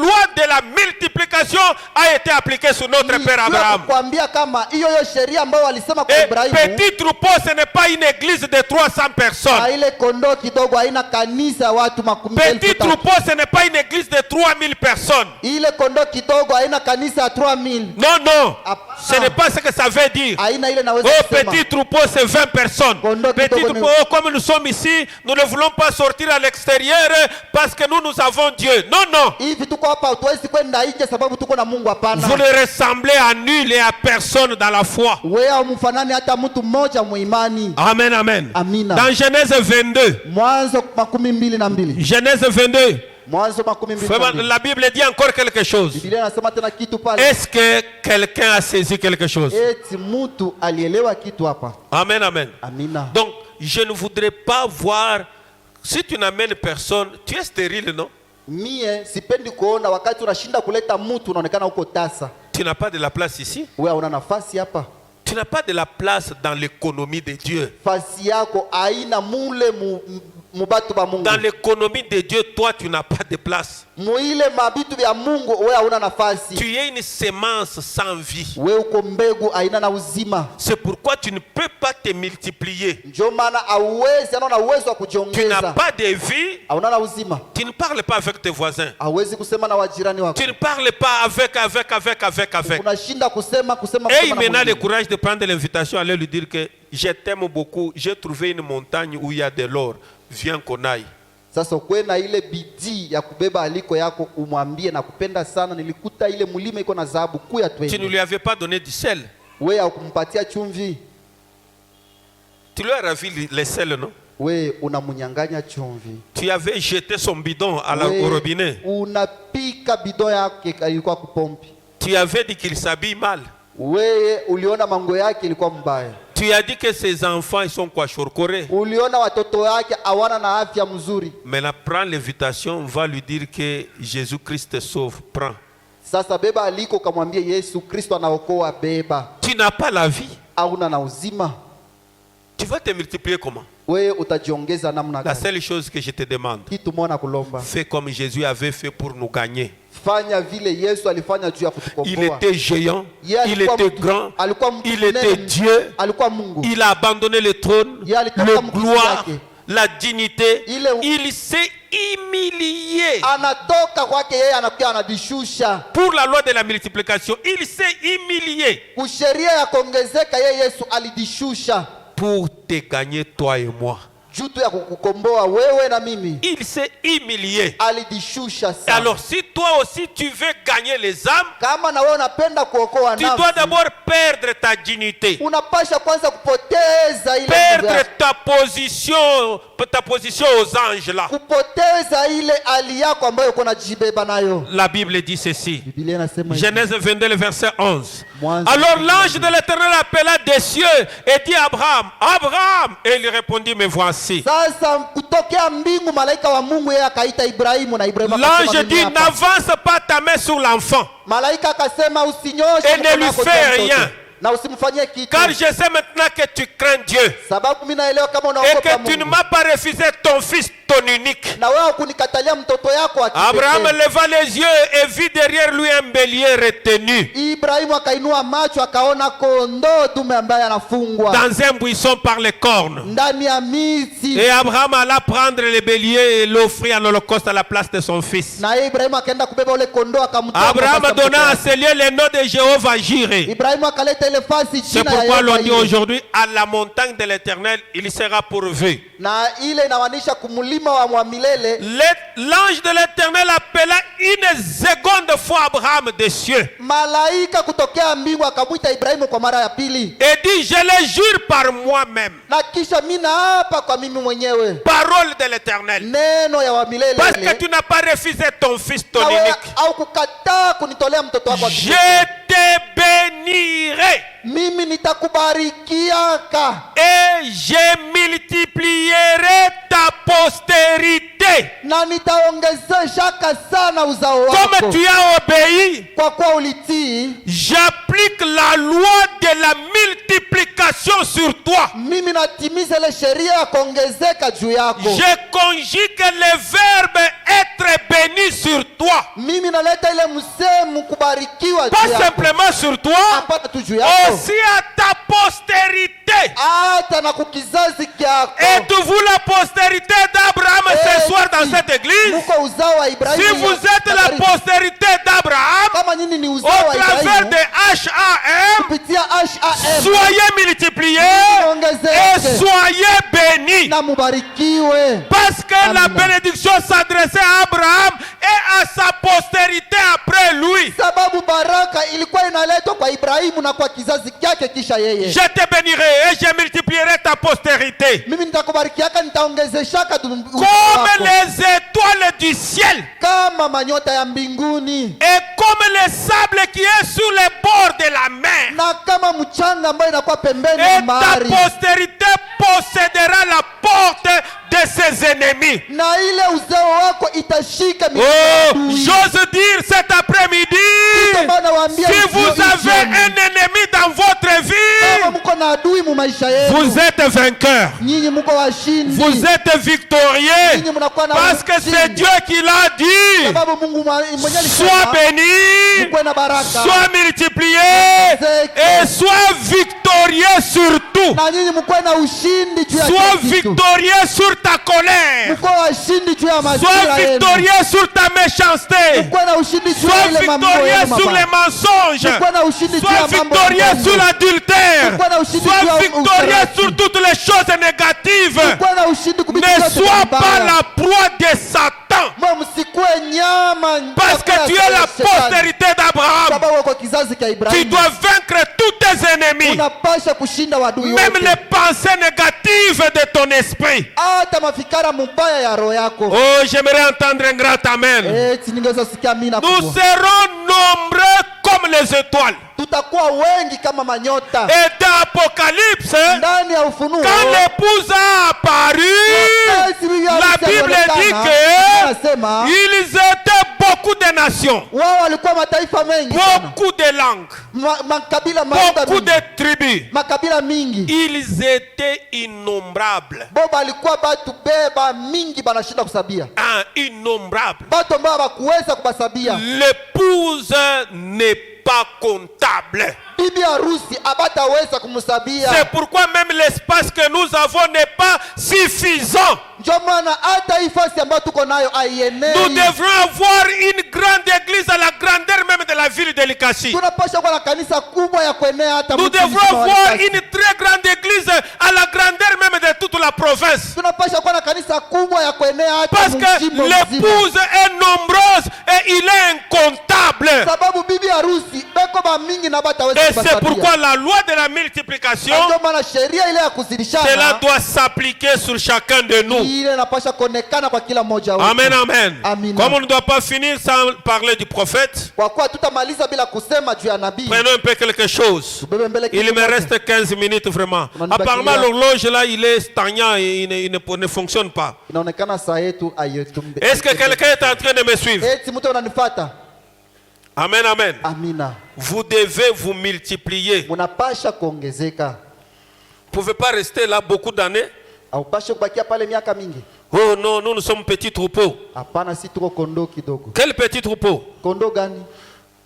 C: loi de la multiplication a été appliquée sur notre père Abraham.
B: Kuambia kama hiyo sheria ambayo walisema kwa
C: Et
B: Ibrahimu,
C: petit troupeau, ce n'est pas une église de 300
B: na
C: personnes.
B: ile kondoo kidogo haina kanisa ya watu 10,000.
C: Petit troupeau, ce n'est pas une église de 3000 personnes.
B: Ile kondoo kidogo haina kanisa ya 3000.
C: Non, non.
B: Ah,
C: Ce n'est pas ce que ça veut dire.
B: Haina ile naweza
C: Oh,
B: kusema.
C: petit troupeau, c'est 20 personnes.
B: Kondo
C: Petit
B: kidogo
C: troupeau, oh, comme nous sommes ici, nous ne voulons pas sortir à l'extérieur parce que nous avons Dieu. Non, non.
B: Hivi tuko hapa hatuwezi kwenda nje sababu tuko na Mungu, hapana.
C: Vous ne ressemblez à nul et à personne dans la foi.
B: Wewe umfanani hata mtu mmoja muimani.
C: Amen, amen.
B: Amina.
C: Dans Genèse 22,
B: Mwanzo 22.
C: Genèse 22,
B: Mwanzo 22.
C: la Bible dit encore quelque chose.
B: Biblia inasema tena kitu pale.
C: Est-ce que quelqu'un a saisi quelque chose?
B: Eti mtu alielewa kitu hapa.
C: Amen, amen.
B: Amina.
C: Donc, je ne voudrais pas voir, si tu n'amènes personne, tu es stérile, non?
B: Mie sipendi kuona wakati unashinda kuleta mtu unaonekana uko tasa.
C: Tu n'as pas de la place ici.
B: Wewe una nafasi hapa.
C: Tu n'as pas de la place dans l'économie de Dieu.
B: Fasi yako haina mule mubatu ba Mungu.
C: Dans l'économie de Dieu, toi, tu n'as pas de place.
B: Muile mabitu ya Mungu wewe hauna nafasi.
C: Tu es une semence sans vie.
B: Wewe uko mbegu haina na uzima.
C: C'est pourquoi tu ne peux pas te multiplier.
B: Ndio maana hauwezi, ana uwezo wa
C: Tu n'as
B: kujiongeza.
C: pas de vie.
B: Hauna na uzima.
C: Tu ne parles pas avec tes voisins.
B: Hauwezi kusema na wajirani wako.
C: Tu ne parles pas avec.
B: Unashinda kusema
C: Et il
B: na
C: maintenant le
B: mwingine.
C: courage de prendre l'invitation, aller lui dire que je t'aime beaucoup. J'ai trouvé une montagne où il y a de l'or. Viens qu'on aille.
B: Sasa ukwe na ile bidii ya kubeba aliko yako, umwambie na kupenda sana, nilikuta ile mulima iko na dhahabu, kuya
C: Tu ne
B: twende.
C: lui avais pas donné du sel.
B: Wewe haukumpatia chumvi,
C: Tu lui as ravi les sels, non?
B: wewe unamunyanganya chumvi.
C: Tu avais jeté son bidon au
B: Wewe
C: robinet.
B: unapika bidon yake ilikuwa kupompi.
C: Tu avais dit qu'il s'habille mal.
B: Wewe uliona mango yake ilikuwa mbaya.
C: Tu as dit que ses enfants ils sont quoi, chorcorés.
B: Uliona watoto yake hawana na afya mzuri.
C: Maintenant, prends l'invitation, va lui dire que Jésus-Christ te sauve. Prends.
B: Sasa beba aliko, kamwambie Yesu Kristo anaokoa, beba.
C: Tu n'as pas la vie.
B: Hauna na uzima,
C: Tu vas te multiplier comment?
B: wewe utajiongeza namna
C: La
B: gani?
C: seule chose que je te demande,
B: Kitu mwana kulomba,
C: fais comme Jésus avait fait pour nous gagner.
B: fanya vile Yesu alifanya juu ya
C: Il
B: kutukomboa.
C: était géant,
B: Yeye
C: il
B: alikuwa
C: était
B: mtu-
C: grand,
B: alikuwa mtu
C: il
B: mnene,
C: était Dieu,
B: alikuwa Mungu.
C: il a abandonné le trône,
B: Yeye alitoka
C: le
B: mkiti
C: gloire,
B: yake.
C: la dignité.
B: Ile-
C: Il s'est humilié.
B: Anatoka kwake yeye, anakuja anajishusha.
C: Pour la loi de la multiplication, il s'est humilié
B: Kusheria ya kuongezeka, yeye Yesu alijishusha
C: pour te gagner toi et moi.
B: juu tu ya kukukomboa wewe na mimi.
C: Il s'est humilié.
B: Alijishusha
C: Et
B: sana.
C: alors, si toi aussi tu veux gagner les âmes,
B: Kama na wewe unapenda kuokoa
C: tu dois
B: nafsi,
C: d'abord perdre ta dignité,
B: unapasha kwanza kupoteza ile nguvu
C: perdre
B: yako.
C: ta position aux anges là.
B: Kupoteza ile hali yako ambayo uko najibeba nayo.
C: La Bible dit ceci.
B: Biblia inasema hivi.
C: Genèse 22, le verset 11.
B: Mwanzo
C: Alors
B: 22.
C: l'ange de l'Éternel appela des cieux et dit à Abraham, Abraham, et il répondit, me voici.
B: Sasa kutokea mbingu malaika wa Mungu yeye akaita Ibrahimu, na Ibrahimu akasema,
C: L'ange
B: mimi
C: dit,
B: hapa.
C: n'avance pas ta main sur l'enfant,
B: Malaika akasema usinyoshe
C: Et ne
B: mkono
C: lui
B: wako
C: fais
B: juu ya mtoto,
C: rien.
B: na usimfanyie kitu,
C: car je sais maintenant que tu crains Dieu
B: sababu mimi naelewa kama
C: et
B: unaogopa
C: que tu ne
B: Mungu,
C: m'as pas refusé ton fils, ton unique.
B: na wewe kunikatalia mtoto yako wa kipekee.
C: Abraham leva les yeux et vit derrière lui un bélier retenu
B: Ibrahimu akainua macho akaona kondoo dume ambaye anafungwa
C: dans un buisson par les cornes.
B: ndani ya miti,
C: Et Abraham alla prendre le bélier et l'offrir en holocauste à la place de son fils.
B: na yeye Ibrahimu akaenda kubeba ule kondoo akamtoa.
C: Abraham
B: kwa
C: donna à
B: mtoto.
C: ce lieu le nom de Jéhovah Jireh.
B: Ibrahimu akaleta ile fasi
C: C'est
B: jina ya
C: pourquoi l'on
B: Yehova
C: dit
B: ile.
C: aujourd'hui à la montagne de l'Éternel, il sera pourvu.
B: Na ile inamaanisha kumlima wa milele.
C: L'ange de l'Éternel appela une seconde fois Abraham des cieux
B: Malaika kutokea mbingu akamwita Ibrahimu kwa mara ya pili,
C: et dit, je le jure par moi-même,
B: na kisha mimi naapa kwa mimi mwenyewe,
C: parole de l'Éternel,
B: neno ya wa milele
C: parce que
B: ile,
C: tu n'as pas refusé ton fils, ton
B: na wewe
C: unique,
B: au kukataa kunitolea mtoto wako wa
C: je
B: kipekee,
C: te bénirai
B: mimi nitakubarikiaka
C: et je multiplierai ta postérité.
B: na nitaongezeshaka sana uzao
C: Comme
B: wako.
C: tu as obéi,
B: Kwa kuwa ulitii,
C: j'applique la loi de la multiplication sur toi.
B: mimi natimiza ile sheria ya kuongezeka juu yako.
C: Je conjugue le verbe être béni sur toi.
B: Mimi naleta ile msemo kubarikiwa
C: Pas
B: juu yako,
C: simplement sur toi,
B: hapana tu juu yako,
C: aussi à ta postérité.
B: hata na kukizazi kyako.
C: Êtes-vous la postérité d'Abraham ce soir dans cette église?
B: Muko uzao wa Ibrahimu.
C: Si vous êtes la postérité d'Abraham,
B: kama nyinyi ni
C: au
B: uzao wa
C: travers
B: Ibrahimu,
C: de HAM,
B: kupitia HAM
C: soyez multipliés
B: ongezeke
C: et soyez bénis.
B: na mubarikiwe.
C: Parce que la
B: Amen.
C: bénédiction s'adressait à Abraham et à sa postérité après lui.
B: Sababu baraka ilikuwa inaletwa kwa Ibrahimu na kwa kizazi kyake kisha yeye.
C: Je te bénirai et je multiplierai ta postérité
B: Mimi nitakubarikiaka, nitaongezeshaka
C: comme les étoiles du ciel
B: kama manyota ya mbinguni
C: et comme le sable qui est sur les bords de la mer.
B: na kama mchanga ambayo inakuwa pembeni ya
C: Et ta
B: bahari,
C: postérité possédera la porte de ses ennemis.
B: na ile uzao wako itashika mikono
C: Oh,
B: ya adui.
C: j'ose dire cet après-midi,
B: Kama nawaambia
C: si vous
B: jioni,
C: avez un ennemi dans votre
B: kama
C: vie,
B: mko na adui mu maisha yenu,
C: vous êtes vainqueur.
B: nyinyi mko washindi,
C: Vous êtes victorieux
B: nyinyi mnakuwa na
C: parce que c'est
B: ushindi.
C: Dieu qui l'a dit.
B: Sababu Mungu mwenyewe
C: Sois
B: alisema
C: béni,
B: mkuwe na baraka,
C: sois multiplié et sois victorieux sur tout.
B: na nyinyi mkuwe na ushindi juu ya
C: Sois
B: kila kitu.
C: victorieux sur ta colère.
B: Mkuwe washindi juu ya
C: Sois
B: masira yenu.
C: victorieux sur ta méchanceté.
B: Mkuwe na ushindi juu ya
C: Sois
B: ile mambo
C: victorieux
B: yenu
C: sur les
B: mabaya.
C: mensonges.
B: Mkuwe na ushindi juu
C: Sois
B: ya mambo
C: victorieux
B: ya
C: sur
B: uongo.
C: l'adultère.
B: Mkuwe na ushindi juu ya
C: Sois
B: mambo ya
C: victorieux victorieux sur toutes les choses négatives.
B: Kuwa na ushindi kupitia
C: Ne
B: yote
C: sois
B: mabaya.
C: pas la proie de Satan.
B: Msikue nyama
C: Parce que tu es la postérité d'Abraham.
B: sababu kwa kizazi cha
C: Tu
B: Ibrahimu.
C: dois vaincre tous tes ennemis.
B: Unapasha kushinda wadui
C: Même
B: wote.
C: les pensées négatives de ton esprit.
B: Hata mafikara mubaya ya roho yako.
C: Oh, j'aimerais entendre un grand amen.
B: Ningeweza sikia amina
C: Nous
B: kubwa.
C: serons nombreux comme les étoiles.
B: Tutakuwa wengi kama manyota.
C: Et dans Apocalypse,
B: Ndani ya Ufunuo,
C: quand l'épouse a apparu, la Bible dit qu'ils étaient beaucoup de nations,
B: wao walikuwa mataifa mengi sana.
C: beaucoup de langues,
B: Makabila
C: beaucoup
B: mingi.
C: de tribus.
B: Makabila mingi.
C: Ils étaient innombrables.
B: Boba alikuwa batu beba mingi banashinda kusabia.
C: Ah, innombrables.
B: Batu ambao bakuweza kubasabia.
C: L'épouse n'est pas comptable.
B: Bibi harusi abataweza kumsabia.
C: C'est pourquoi même l'espace que nous avons n'est pas suffisant.
B: Ndio maana hata hii fasi ambayo tuko nayo aienei.
C: Nous devrons avoir une grande église à la grandeur même de la ville de Likasi.
B: Tunapaswa kuwa na kanisa kubwa ya kuenea hata
C: Nous
B: mji
C: devrons
B: mzima wa
C: avoir
B: Likasi.
C: une très grande église à la grandeur même de toute la province.
B: Tunapaswa kuwa na kanisa kubwa ya kuenea hata
C: Parce que
B: mji mzima.
C: l'épouse est nombreuse et il est incontable.
B: Sababu bibi harusi beko ba mingi na bataweza
C: Et
B: kubasabia.
C: c'est pourquoi la loi de la multiplication,
B: Ndio maana sheria ile ya kuzidishana.
C: cela doit s'appliquer sur chacun de nous.
B: Ile inapaswa kuonekana kwa kila mmoja wetu.
C: Amen, amen.
B: Amina.
C: Comme on ne doit pas finir sans parler du prophète,
B: Kwa kuwa tutamaliza bila kusema juu ya nabii.
C: prenons un peu quelque chose.
B: Tubebe mbele
C: Il
B: kitu
C: me
B: moja.
C: reste 15 minutes vraiment.
B: On a
C: Apparemment,
B: bâti là.
C: l'horloge là, il est stagnant et il ne fonctionne pas.
B: Inaonekana saa yetu ayetumbe.
C: Est-ce que quelqu'un est en train de me suivre?
B: Eti mtu unanifuata?
C: Amen, amen.
B: Amina.
C: Vous devez vous multiplier.
B: Munapasha kuongezeka.
C: Vous ne pouvez pas rester là beaucoup d'années.
B: Haupashe kubakia pale miaka mingi.
C: Oh non, nous sommes petits troupeaux.
B: Hapana, si tuko kondoo kidogo.
C: Quel petit troupeau?
B: Kondoo gani?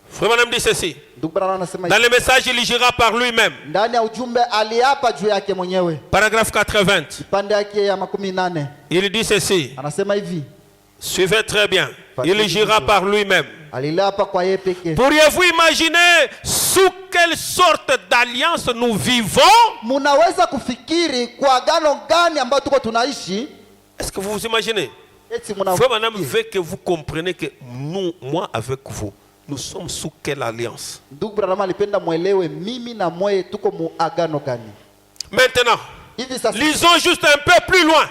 C: Frère me dit ceci.
B: Ndugu Branham anasema
C: Dans le message, il gira par lui-même.
B: ndani ya ujumbe aliapa juu yake mwenyewe.
C: Paragraphe 80.
B: Pande yake ya 18
C: Il dit ceci.
B: anasema hivi.
C: Suivez très bien. Il gira par lui-même.
B: Aliapa kwa yeye pekee.
C: Pourriez-vous imaginer sous quelle sorte d'alliance nous vivons?
B: Munaweza kufikiri kwa agano gani ambayo tuko tunaishi?
C: Est-ce que vous vous imaginez?
B: Eti
C: Frère Madame
B: muna
C: veut que vous compreniez que nous, moi avec vous, nous sommes sous quelle alliance?
B: Ndugu Branham alipenda mwelewe mimi na mwe tuko mu agano gani.
C: Maintenant,
B: Hivi sasa
C: lisons juste un peu plus loin.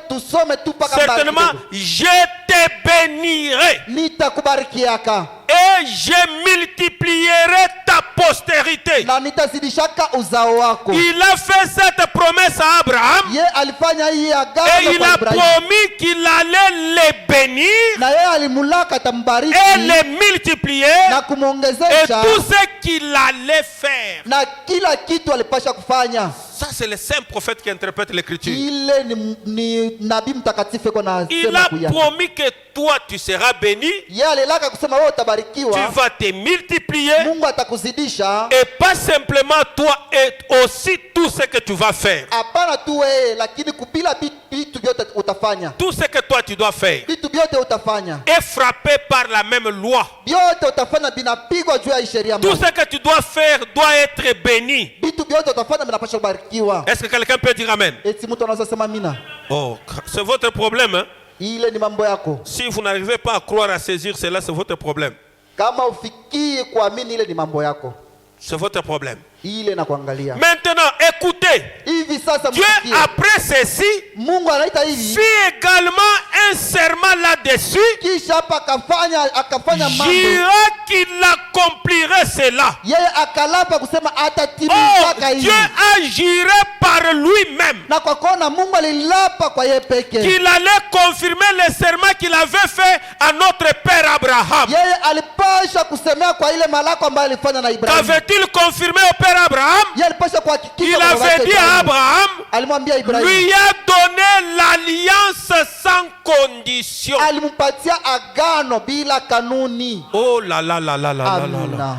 B: tusome tu paka mbali
C: Certainement,
B: kidogo.
C: je te bénirai
B: Nitakubarikiaka
C: et je multiplierai ta postérité.
B: na nitazidishaka uzao wako.
C: Il a fait cette promesse à Abraham
B: Ye alifanya hii
C: et
B: agano
C: il
B: kwa
C: a
B: Ibrahimu.
C: promis qu'il allait les bénir
B: Na yeye alimulaka atambariki
C: et les multiplier
B: na
C: et
B: kumwongezesha
C: tout ce qu'il allait faire.
B: na kila kitu alipasha kufanya.
C: Ça, c'est le saint prophète qui interprète l'écriture.
B: Ile ni nabii mtakatifu iko na
C: Il
B: sema
C: a
B: kuya.
C: promis que toi, tu seras béni,
B: Ye alilaka kusema wewe
C: tu
B: utabarikiwa,
C: vas te multiplier
B: Mungu atakuzidisha.
C: et pas simplement toi et aussi tout ce que tu vas faire.
B: Hapana tu wewe, lakini kupila vitu vyote utafanya.
C: Tout ce que toi, tu dois faire
B: Vitu vyote utafanya.
C: est frappé par la même loi.
B: Vyote utafanya binapigwa juu ya sheria
C: Tout
B: moja.
C: ce que tu dois faire doit être béni.
B: Vitu vyote utafanya vinapaswa kubarikiwa.
C: Est-ce que quelqu'un peut dire amen?
B: Eti mtu anaweza sema mina.
C: Oh, c'est votre problème. Hein?
B: Ile ni mambo yako.
C: Si vous n'arrivez pas à croire, à saisir cela, c'est votre problème.
B: Kama ufikii kuamini, ile ni mambo yako.
C: C'est votre problème.
B: Ile na kuangalia.
C: Maintenant, écoutez.
B: Hivi sasa
C: Dieu,
B: msikie.
C: après ceci,
B: Mungu anaita hivi.
C: fit également un serment là-dessus.
B: Kisha hapa akafanya mambo.
C: Jura qu'il accomplirait cela.
B: Yeye akalapa kusema
C: Oh,
B: atatimizaka hivi.
C: Dieu a juré par lui-même
B: Na kwa kuona Mungu alilapa kwa yeye peke.
C: qu'il allait confirmer le serment qu'il avait fait à notre père Abraham.
B: Yeye alipasha kusemea kwa ile malako ambayo alifanya na Ibrahimu.
C: Qu'avait-il confirmé au père Abraham?
B: Yeye alipasha kuhakikisha
C: Il
B: kwa baba
C: avait
B: yake
C: dit à
B: Ibrahimu.
C: Abraham,
B: Alimwambia Ibrahimu.
C: lui a donné l'alliance sans condition.
B: Alimpatia agano bila kanuni.
C: Oh là là là là là là là là.
B: Amina.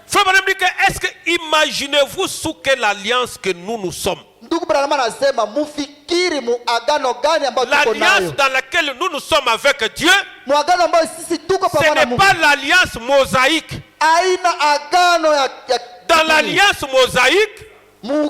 C: Frère Madame dit que est-ce que imaginez-vous sous quelle alliance que nous sommes?
B: Ndugu Branham anasema mufikiri mu agano gani ambayo tuko nayo.
C: L'alliance dans laquelle nous sommes avec Dieu,
B: Mu agano ambayo sisi tuko
C: ce
B: pamoja na
C: n'est
B: Mungu.
C: pas l'alliance mosaïque.
B: Aina agano ya
C: Dans l'alliance mosaïque,
B: mu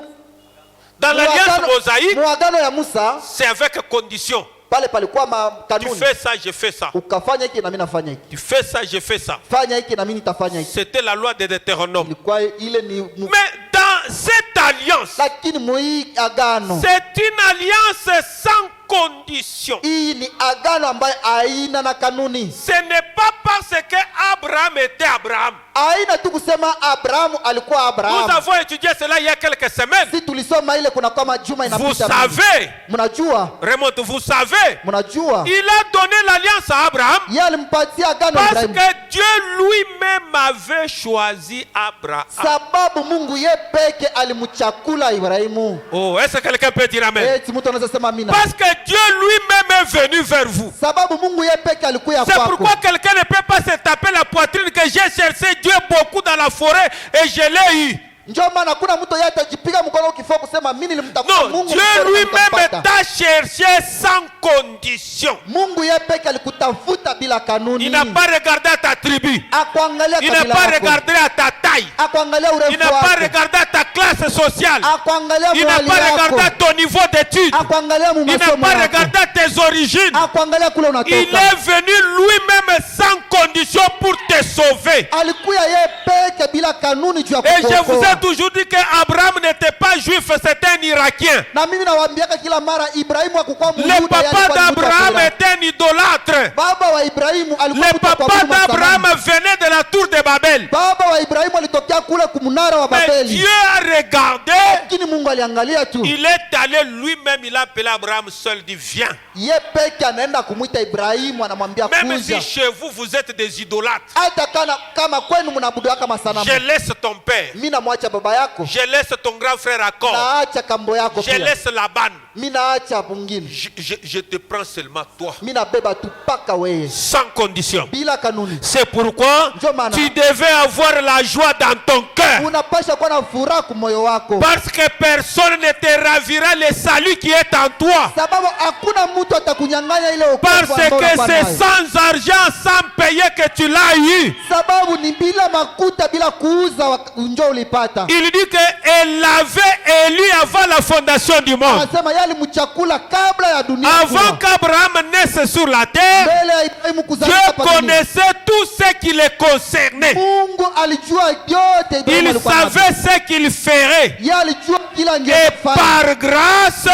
C: Dans l'alliance mosaïque,
B: muagano ya Musa
C: c'est avec condition.
B: pale palikuwa
C: Tu
B: makanuni.
C: fais ça, je fais ça.
B: Ukafanya hiki na mimi nafanya hiki.
C: Tu fais ça, je fais ça.
B: Fanya hiki na mimi nitafanya hiki.
C: C'était la loi de Deutéronome.
B: Ilikuwa ile ni
C: Mais dans cette alliance,
B: lakini mui agano.
C: c'est une alliance sans condition.
B: Hii ni agano ambayo haina na kanuni.
C: Ce n'est pas parce que Abraham était Abraham.
B: Haina tu kusema Abrahamu alikuwa
C: Nous
B: Abrahamu.
C: avons étudié cela il y a quelques semaines.
B: Si tulisoma ile kuna kama juma
C: Vous
B: inapita.
C: savez,
B: Mnajua?
C: remonte, vous savez,
B: Mnajua?
C: il a donné l'alliance à Abraham
B: Yeye alimpatia agano
C: parce
B: Ibrahimu.
C: que Dieu lui-même avait choisi Abraham.
B: Sababu Mungu ye peke alimchakula Ibrahimu.
C: Oh, est-ce que quelqu'un peut dire amen?
B: Eti mtu anaweza sema amina.
C: Parce que Dieu lui-même est venu vers vous.
B: Sababu Mungu ye peke alikuya
C: C'est
B: kwako.
C: pourquoi quelqu'un ne peut pas se taper la poitrine que j'ai cherché Dieu beaucoup dans la forêt et je l'ai eu.
B: Ndio maana hakuna mtu yeye atajipiga mkono ukifua kusema mimi nilimtafuta
C: Non,
B: Mungu.
C: Dieu
B: mkono
C: lui-même
B: nikampata.
C: t'a cherché sans condition.
B: Mungu ye peke alikutafuta bila kanuni.
C: Il n'a pas regardé à ta tribu.
B: Akuangalia
C: Il n'a
B: kabila
C: pas
B: yako.
C: regardé à ta taille.
B: Akuangalia
C: Il
B: urefu
C: n'a pas
B: wako.
C: regardé à ta classe sociale.
B: Akuangalia
C: Il n'a
B: mwali
C: pas regardé à
B: yako.
C: ton niveau d'études.
B: Akuangalia
C: Il n'a
B: mumasomo
C: pas
B: yako.
C: regardé à tes origines.
B: Akuangalia kule
C: Il
B: unatoka.
C: est venu lui-même sans condition pour te sauver.
B: Alikuya ye peke bila kanuni juu ya
C: Et je vous ai
B: kukuokoa.
C: toujours dit que Abraham n'était pas juif, c'était un Irakien.
B: Na mimi nawaambiaka kila mara Ibrahimu hakukuwa
C: Le
B: Myuda,
C: papa
B: alikuwa ni mtu wa
C: d'Abraham
B: Iraki.
C: était un idolâtre.
B: Baba wa Ibrahimu alikuwa
C: Le
B: mtu wa
C: papa
B: kuabudu masanamu.
C: d'Abraham venait de la tour de Babel.
B: Baba wa Ibrahimu alitokea kule kumnara wa
C: Mais
B: Babeli.
C: Dieu a regardé.
B: Lakini Mungu aliangalia tu.
C: Il est allé lui-même, il a appelé Abraham seul, dit viens.
B: Ye peke anaenda kumwita Ibrahimu anamwambia
C: Même si
B: kuja.
C: chez vous, vous êtes des idolâtres,
B: Hata kama kwenu mnaabudu kama sanamu.
C: je laisse ton père,
B: Mimi namwacha baba yako.
C: je laisse ton grand frère à corps,
B: Naacha kambo yako
C: je
B: pia.
C: laisse Laban.
B: Mimi naacha mwingine.
C: Je te prends seulement toi,
B: Mimi nabeba tu paka wewe.
C: sans condition.
B: Bila kanuni.
C: C'est pourquoi
B: Ndio maana.
C: tu devais avoir la joie dans ton cœur.
B: Unapasha kuwa na furaha kwa moyo wako.
C: Parce que personne ne te ravira le salut qui est en toi.
B: Sababu hakuna mtu atakunyang'anya ile wokovu
C: Parce
B: ambao
C: que
B: unakuwa
C: c'est
B: nayo.
C: sans argent, sans payer que tu l'as eu.
B: Sababu ni bila makuta bila kuuza njoo ulipata.
C: Il dit qu'elle l'avait élu avant la fondation du monde.
B: Anasema yale mchakula kabla ya dunia
C: Avant
B: kuwa.
C: qu'Abraham naisse sur la terre,
B: Mbele ya Ibrahimu kuzaliwa
C: Dieu
B: hapa duniani.
C: connaissait tout ce qui le concernait.
B: Mungu alijua yote Ibrahimu
C: Il
B: alikuwa nayo.
C: savait ce qu'il ferait.
B: Yeye alijua kila
C: Et
B: angefanya.
C: par grâce,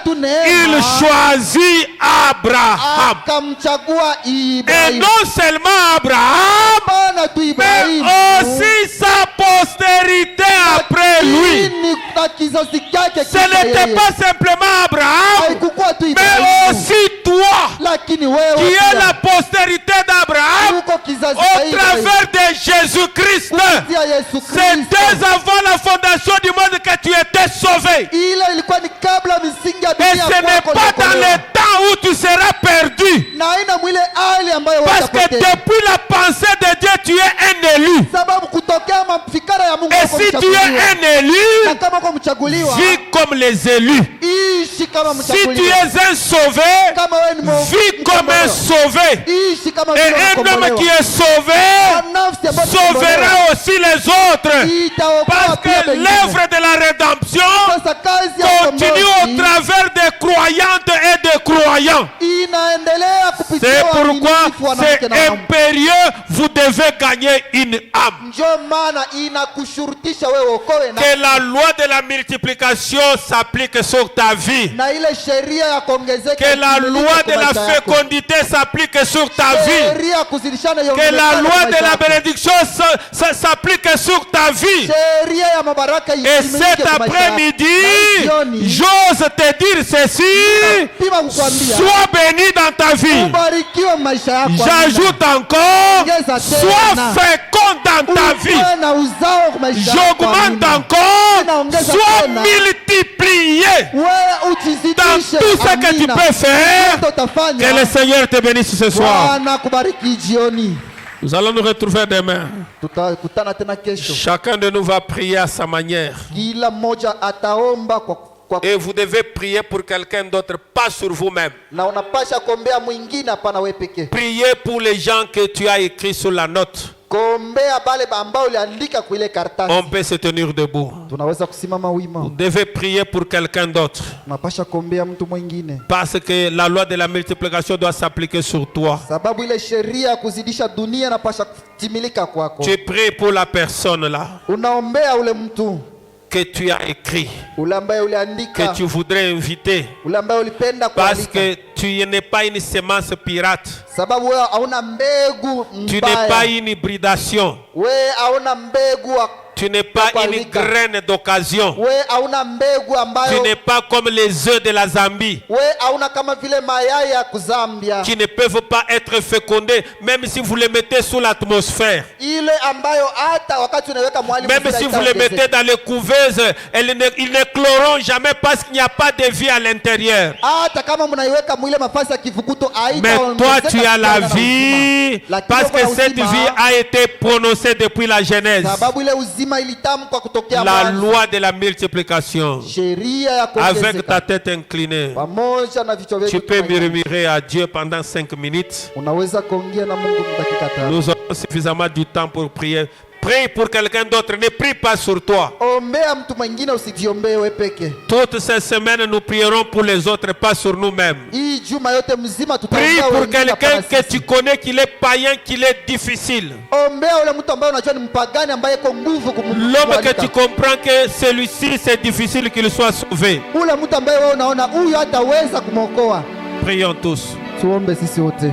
B: Tu neema.
C: il choisit Abraham.
B: Akamchagua
C: Et
B: Ibrahimu.
C: non seulement Abraham,
B: Hapana tu
C: mais
B: Ibrahimu.
C: aussi sa postérité après lui.
B: Lakini na kizazi chake
C: Ce n'était pas simplement Abraham,
B: haikukuwa tu
C: mais
B: Ibrahimu.
C: aussi toi,
B: Lakini wewe
C: qui
B: pia.
C: est la postérité d'Abraham
B: Uko kizazi
C: au
B: cha Ibrahimu.
C: travers de Jésus-Christ.
B: Kupitia Yesu
C: C'est
B: Kristo.
C: dès avant la fondation du monde que tu étais sauvé.
B: Ile ilikuwa ni kabla misingi ya
C: Et
B: dunia
C: ce n'est
B: kwako
C: pas dans
B: uliokolewa.
C: le temps où tu seras perdu.
B: Na haina mwile hali ambayo
C: Parce que
B: watapotea.
C: depuis la pensée de Dieu, tu es un élu.
B: Sababu kutokea mafikara ya Mungu
C: Et
B: wako
C: si tu
B: mchaguliwa.
C: es un
B: Na
C: élu,
B: kama uko mchaguliwa,
C: vis comme les élus.
B: ishi kama
C: Si tu
B: mchaguliwa.
C: es un sauvé,
B: Kama wewe ni
C: vis comme un sauvé.
B: ishi kama
C: Et
B: vile
C: un homme
B: unakombolewa.
C: qui est sauvé
B: Na nafsi ambayo
C: sauvera aussi les autres.
B: itaokoa
C: Parce
B: pia
C: que
B: wengine.
C: l'œuvre de la rédemption
B: Sasa kazi ya
C: continue au
B: ukombozi
C: travers des croyantes et des croyants.
B: inaendelea kupitia
C: C'est pourquoi
B: waaminifu wanawake
C: c'est
B: na wanaume.
C: impérieux, vous devez gagner une âme.
B: Ndio maana inakushurutisha wewe uokoe na
C: Que la loi de la multiplication s'applique sur ta vie.
B: na ile sheria ya kuongezeka
C: Que la
B: itimilike
C: loi
B: kwa
C: de la
B: maisha yako.
C: fécondité s'applique sur ta vie.
B: Sheria ya kuzidishana
C: Que
B: iongezekane
C: la
B: kwa
C: loi
B: maisha
C: de la
B: yako.
C: bénédiction s'applique sur ta vie.
B: Sheria ya mabaraka
C: Et
B: itimilike
C: cet
B: kwa maisha yako.
C: après-midi,
B: Na jioni,
C: j'ose te dire ceci.
B: pima kukwambia
C: Sois béni dans ta vie.
B: ubarikiwe maisha yako.
C: J'ajoute encore,
B: Ongeza
C: sois
B: tena.
C: fécond dans ta vie.
B: Uwe na uzao kwa maisha yako.
C: J'augmente
B: Amina.
C: encore,
B: Naongeza
C: sois
B: tena.
C: multiplié
B: Wewe
C: dans
B: ujizidishe.
C: tout ce que tu
B: Amina.
C: peux faire.
B: Yote utafanya.
C: Que le Seigneur te bénisse ce soir.
B: Bwana kubariki jioni.
C: Nous allons nous retrouver demain.
B: Tutakutana tena kesho.
C: Chacun de nous va prier à sa manière.
B: Kila mmoja ataomba kwa
C: Et vous devez prier pour quelqu'un d'autre, pas sur vous-même.
B: na unapasha kuombea mwingine, hapana wewe pekee.
C: Priez pour les gens que tu as écrits sur la note.
B: kuombea bale ambao uliandika kwa ile karatasi.
C: On peut se tenir debout.
B: Tunaweza kusimama wima.
C: Vous devez prier pour quelqu'un d'autre.
B: Tunapasha kuombea mtu mwingine.
C: Parce que la loi de la multiplication doit s'appliquer sur toi.
B: Sababu ile sheria ya kuzidisha dunia inapasha kutimilika kwako.
C: Tu pries pour la personne là
B: Unaombea ule mtu
C: que tu as écrit,
B: ule ambaye
C: que
B: uliandika,
C: tu voudrais inviter.
B: ule ambaye ulipenda
C: Parce
B: kualika.
C: que tu n'es pas une semence pirate.
B: Sababu wewe hauna mbegu
C: Tu n'es pas
B: mbaya.
C: une hybridation.
B: Wewe hauna mbegu wa
C: Tu n'es pas une
B: kualika.
C: graine d'occasion.
B: Wewe hauna mbegu
C: Tu
B: ambayo
C: n'es pas comme les œufs de la Zambie
B: wewe hauna kama vile mayai ya kuzambia.
C: qui ne peuvent pas être fécondés même si vous les mettez sous l'atmosphère.
B: Ile ambayo hata wakati unaweka mwali
C: Même
B: mzuri
C: si vous les
B: haitaongezeka.
C: mettez dans les couveuses, ils ne cloront jamais parce qu'il n'y a pas de vie à l'intérieur.
B: Hata kama mnaiweka mwile mafasi ya kivukuto
C: Mais toi, tu as la vie parce que cette vie a été prononcée depuis la Genèse.
B: sababu ile uzima ilitamkwa kutokea
C: La
B: mwanzo.
C: loi de la multiplication.
B: Sheria ya
C: Avec
B: kuongezeka.
C: ta tête inclinée,
B: Pamoja na vichwa
C: tu
B: vyetu
C: peux
B: tunainua.
C: murmurer à Dieu pendant 5 minutes.
B: Unaweza kuongea na Mungu kwa dakika 5.
C: Nous aurons suffisamment du temps pour prier. Prie pour quelqu'un d'autre, ne prie pas sur toi.
B: Ombea mtu mwingine, usijiombee wewe peke.
C: Toutes ces semaines, nous prierons pour les autres, pas sur nous-mêmes.
B: Hii juma yote mzima
C: Prie
B: tutaombea
C: pour
B: wengine
C: quelqu'un
B: hapana
C: que
B: sisi.
C: tu connais, qu'il est païen, qu'il est difficile.
B: Ombea ule mtu ambaye unajua ni mpagani ambaye iko nguvu
C: L'homme que tu comprends que celui-ci, c'est difficile qu'il soit sauvé.
B: ule mtu ambaye wewe unaona huyu hataweza kumwokoa.
C: Prions tous.
B: Tuombe sisi wote.